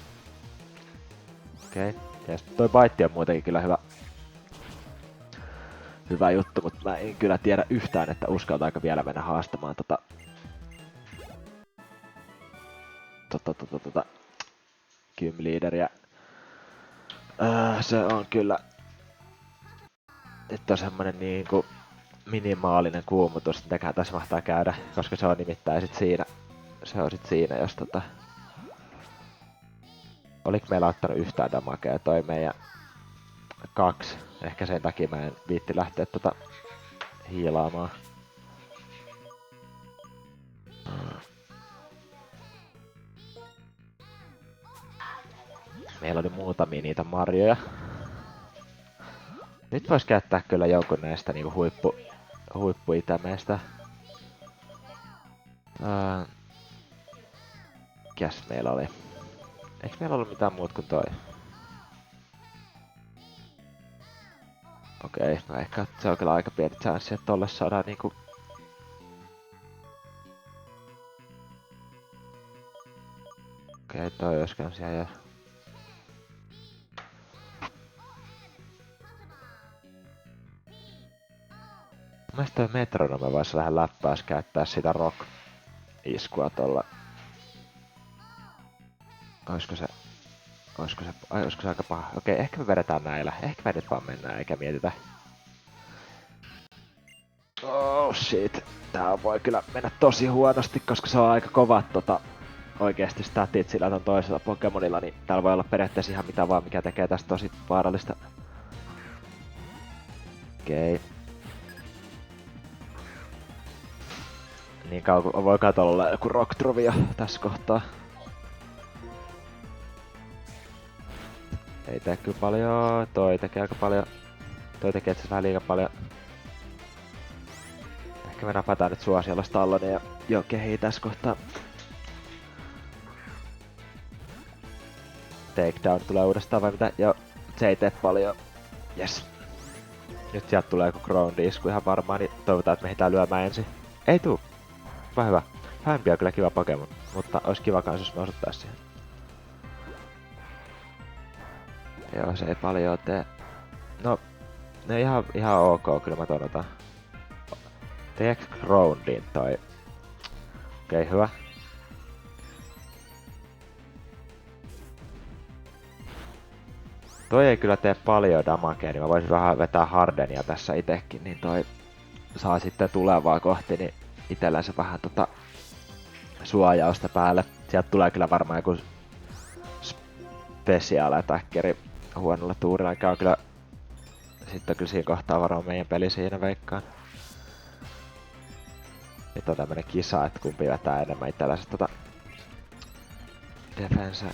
Okei, jees. Toi Bite on muutenkin kyllä hyvä juttu, mutta mä en kyllä tiedä yhtään, että uskaltaako vielä mennä haastamaan Gym Leaderia. Se on kyllä nyt on semmonen niinku minimaalinen kuumutus, mitäkään tässä mahtaa käydä, koska se on nimittäin sit siinä. Se on sit siinä, jos oliko meillä ottanut yhtään damakea toi meidän 2. Ehkä sen takia mä en viitti lähteä hiilaamaan. Meillä oli muutamia niitä marjoja. Nyt vois käyttää kyllä jonkun näistä niinku huippuitämeistä. Mikäs meillä oli? Eiks meillä ollut mitään muut kuin toi? Okei, no ehkä se on kyllä aika pieni chanssi, että tolle saadaan niinku... Okei, toi ois kans ihan jees. Mielestäni toi Metronome vois vähän läppääs käyttää sitä rock-iskua tolla. Oisko se aika paha? Okei, ehkä me vedetään näillä. Ehkä me nyt vaan mennään eikä mietitä. Oh shit. Tää voi kyllä mennä tosi huonosti, koska se on aika kovat oikeesti statit sillä ton toisella Pokemonilla, niin täällä voi olla periaatteessa ihan mitä vaan, mikä tekee tästä tosi vaarallista. Okei. Niin kauan kuin voi olla joku Rock-Truvia tässä kohtaa. Ei tee kyllä paljon, toi tekee aika paljon. Toi tekee itse vähän liikaa paljon. Ehkä me napataan nyt suosiolla Stallonia ja Jokehii tässä kohtaa. Takedown tulee uudestaan vai mitä? Joo, se ei tee paljon. Yes. Nyt sieltä tulee joku ground-isku ihan varmaan, niin toivotaan, että me ehditään lyömään ensin. Ei tuu! Vaan hyvä. Hämpi on kyllä kiva Pokemon, mutta olisi kiva kans jos me osuttais siihen. Joo, se ei paljon tee. No, ne ihan ok, kyllä mä tonotan. Teeks groundin toi? Okei, hyvä. Toi ei kyllä tee paljon damagea, niin mä voisin vähän vetää Hardenia tässä itekin, niin toi saa sitten tulevaa kohti, niin itsellänsä vähän suojausta päälle. Sieltä tulee kyllä varmaan joku special attackeri huonolla tuurilla, mikä on kyllä sitten kyllä siinä kohtaa varmaan meidän peli siinä veikkaan. Nyt on tämmönen kisa, että kumpi vetää enemmän itsellänsä defense.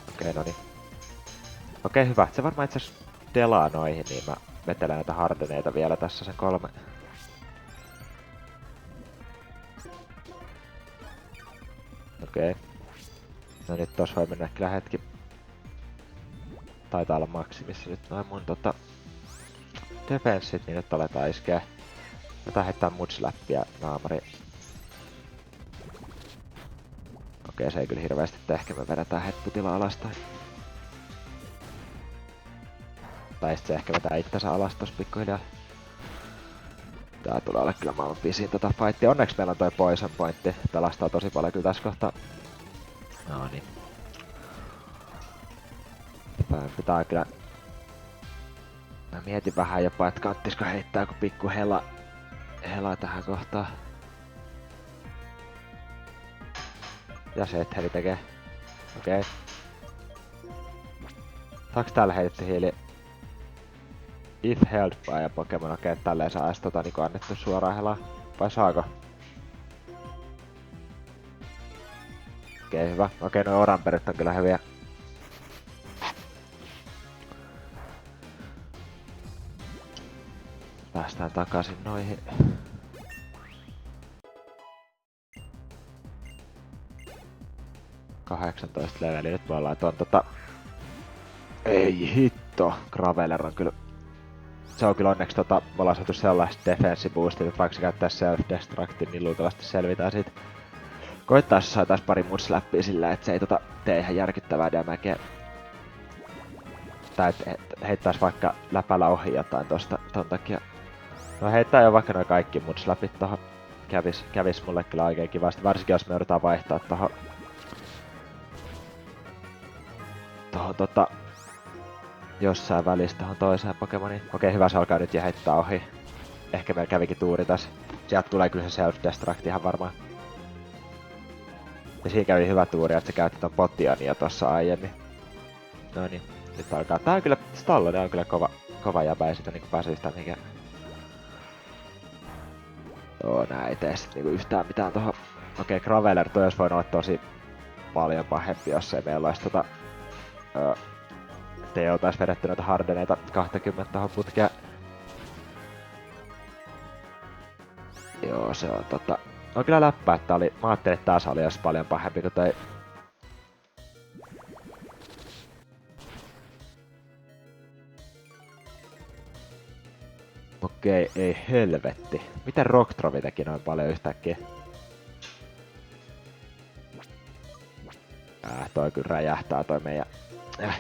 Okei, no niin. Okei, hyvä. Se varmaan itse asiassa delaa noihin, niin mä vetelen näitä hardeneita vielä tässä sen 3. Okei. No nyt tos voi mennä kyllä hetki. Taitaa olla maksimissa nyt noin mun defenssit, niin nyt aletaan iskeä. Jotain heittää mudslappia naamari. Okei, se ei kyllä hirveästi tee, ehkä me vedetään hepputila alasta. Tai sit se ehkä vetää itsensä alas tossa pikkuhiljaa. Tää tulee olla kyllä maailman pisin fightia. Onneksi meillä on toi poison pointti. Pelastaa tosi paljon kyllä tässä kohtaa. No niin. Pitää kyllä... Mä mietin vähän jopa, että kattisko heittää joku pikku hela tähän kohtaan. Ja se heli tekee. Okei. Saaks täällä heitetty hiili? If held by a Pokemon, okei, tälleen saa edes niinku annettu suoraan helaa. Vai saako? Okei, hyvä. Okei, noi oranperit on kyllä hyviä. Päästään takaisin noihin. leveli. Nyt me ollaan Ei hitto! Graveler on kyllä... Se on kyllä onneksi me ollaan saatu sellaiset defensi boostit, että vaikka se käyttää self-destructin, niin luultavasti selvitään siitä. Koittaa se saitais pari mudslappia sillä, että se ei tee ihan järkyttävää damageä. Tai et heittäis vaikka läpällä ohi jotain ton takia. No heittää jo vaikka noin kaikki mudslappit tohon. Kävis mulle kyllä oikein kivasti, varsinkin jos me joudutaan vaihtaa tohon jossain välissä tohon toiseen Pokemoniin. Okei, hyvä, se alkaa nyt ja heittää ohi. Ehkä meillä kävikin tuuri tässä. Sieltä tulee kyllä se self-destruct ihan varmaan. Ja siinä kävi hyvä tuuri, että se käytti ton Potionia tossa aiemmin. No niin, nyt alkaa. Tää on kyllä, Stallone on kyllä kova jäbä, ei sitä niinku pääse sitä mikään. Nää ei tee sit niinku yhtään mitään tohon. Okei, Graveler toi olisi voinut olla tosi paljon pahempi, jos ei meillä olisi ettei oltais vedetty noita hardeneita 20 tohon putkeen. Joo, se on on kyllä läppä, että oli... Mä ajattelin, että tää oli jos paljon pahempi kuin toi... Okei, ei helvetti. Miten Rocktrovi teki noin paljon yhtäkkiä? Toi kyllä räjähtää toi meidän...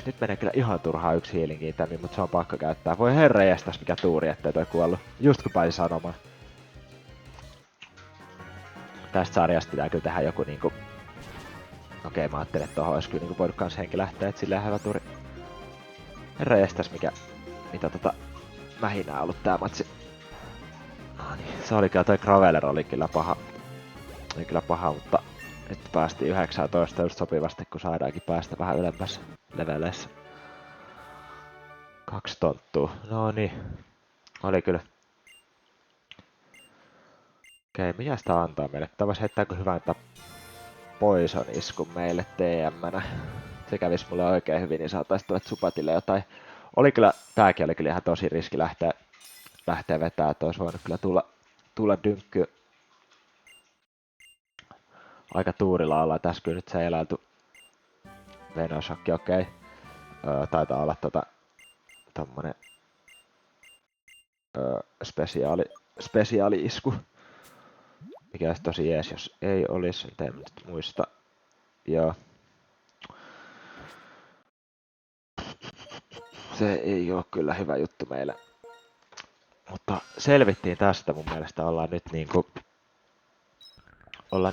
Nyt menee kyllä ihan turhaa yksi healing itemi, mutta se on pakko käyttää. Voi herra jestas mikä tuuri, ettei toi kuollut. Just kun pääsin sanomaan. Tästä sarjasta pitää kyllä tehdä joku niinku... Okei, mä ajattelin, että tohon olisi kyllä niinku voinut kans henki lähteä, et silleen hyvä tuuri. Herra jestas mitä mähinää ollut tää matsi. No niin, se oli kyllä, toi Graveler oli kyllä paha. Mutta nyt päästiin 19 just sopivasti, kun saadaankin päästä vähän ylemmässä leveleissä. 2 tonttua, no niin. Oli kyllä. Okei, mitä sitä antaa meille? Tää vois heittääkö hyvän poison iskun meille TM-nä. Se kävis mulle oikein hyvin, niin saatais tuoda Supatille jotain. Tääkin oli kyllä ihan tosi riski lähteä vetää, että olisi voinut kyllä tulla dynkky. Aika tuurilla ollaan tässä kyllä nyt seilailtu. Venoshock, okei. Taitaa olla tommonen spesiaali-isku. Mikä olisi tosi jees, jos ei olisi, en nyt muista. Joo. Se ei oo kyllä hyvä juttu meille. Mutta selvittiin tästä, mun mielestä ollaan nyt niinku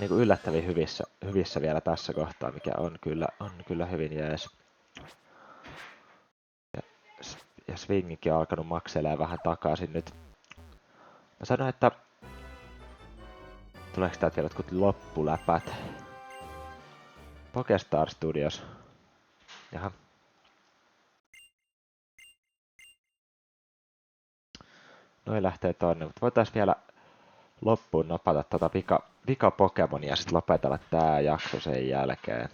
yllättävän hyvissä vielä tässä kohtaa, mikä on kyllä hyvin jees. Ja swingikin on alkanut makselee vähän takaisin nyt. Mä sanoin, että tuleeko täältä vielä jotkut loppuläpät? Pokestar Studios. Jaha. Noin lähtee tonne, mutta voitais vielä loppuun napata vika Pokemonia ja sit lopetella tää jakso sen jälkeen.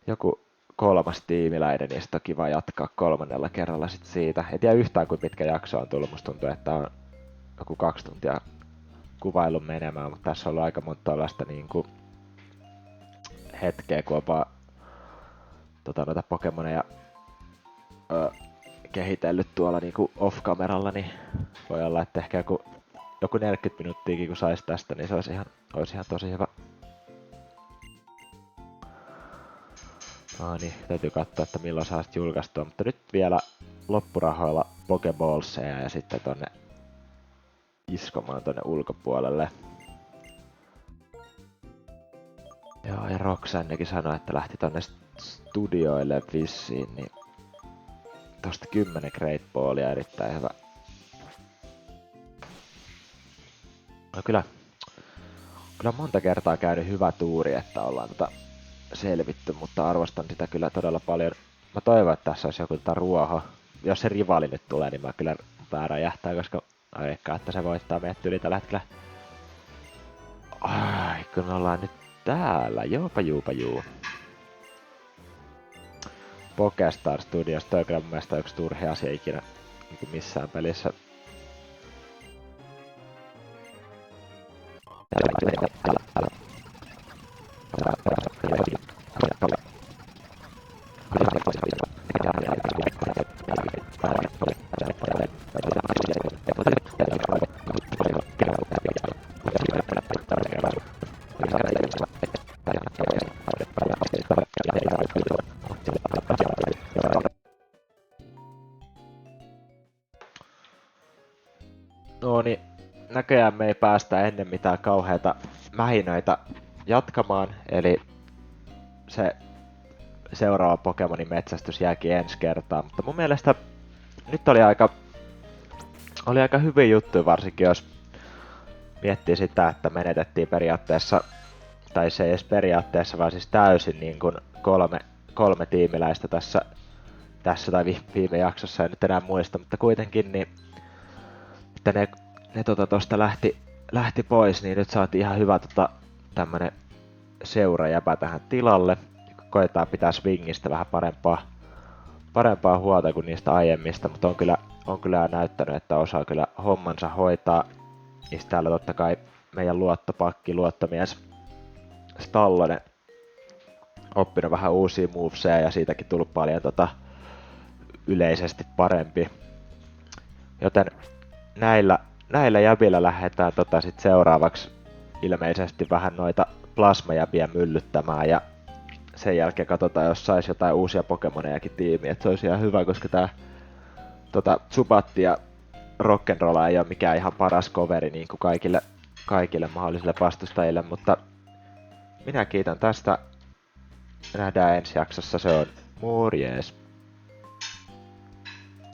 Joku 3. tiimiläinen, niin sit on kiva jatkaa 3. kerralla sit siitä. En tiedä yhtään kuinka pitkä jakso on tullut, musta tuntuu, että on joku 2 tuntia kuvaillut menemään, mutta tässä on ollut aika monta tällaista niinku hetkeä, kun on vaan noita Pokemoneja kehitellyt tuolla niinku off-kameralla, niin voi olla, että ehkä joku 40 minuuttiakin kun sais tästä, niin se olisi ihan tosi hyvä. Niin, täytyy katsoa, että milloin saa sit julkaistua, mutta nyt vielä loppurahoilla Pokeballseja ja sitten tonne iskomaan tonne ulkopuolelle. Joo, ja Roxannekin sanoi, että lähti tonne studioille vissiin, niin tosta 10 Great Ballia erittäin hyvä. No kyllä monta kertaa käynyt hyvä tuuri, että ollaan selvitty, mutta arvostan sitä kyllä todella paljon. Mä toivon, että tässä olisi joku ruoho. Jos se rivaali nyt tulee, niin mä kyllä väärä jähtää, koska veikkaan, että se voittaa meidät yli tällä hetkellä. Ai, kun me ollaan nyt täällä. Juu. Pokestar Studios, toi on kyllä mun mielestä yksi turhi asia ikinä niin missään pelissä. No niin, näköjään me ei päästä ennen mitään kauheita mähinöitä jatkamaan, eli se seuraava Pokemonin metsästys jääkin ensi kertaa, mutta mun mielestä nyt oli aika hyviä juttuja, varsinkin jos miettii sitä, että menetettiin periaatteessa, tai se ei edes periaatteessa, vaan siis täysin niin kuin kolme tiimiläistä tässä tai viime jaksossa, en nyt enää muista, mutta kuitenkin, niin että ne tosta lähti pois, niin nyt saatiin ihan hyvä tämmönen seurajäpä tähän tilalle. Koetaan pitää swingistä vähän parempaa huolta kuin niistä aiemmista, mutta on kyllä näyttänyt, että osaa kyllä hommansa hoitaa. Ja täällä totta kai meidän luottomies Stallonen oppinut vähän uusia moveseja ja siitäkin tullut paljon yleisesti parempi. Joten näillä jäbillä lähdetään sit seuraavaksi ilmeisesti vähän noita plasmajäbiä myllyttämään ja sen jälkeen katsotaan, jos sais jotain uusia Pokemonejakin tiimiin, että se olisi ihan hyvä, koska tää Zubatti ja Rock'n'Rolla ei ole mikään ihan paras coveri niin kuin kaikille mahdollisille vastustajille, mutta minä kiitän tästä. Nähdään ensi jaksossa, se on morjes!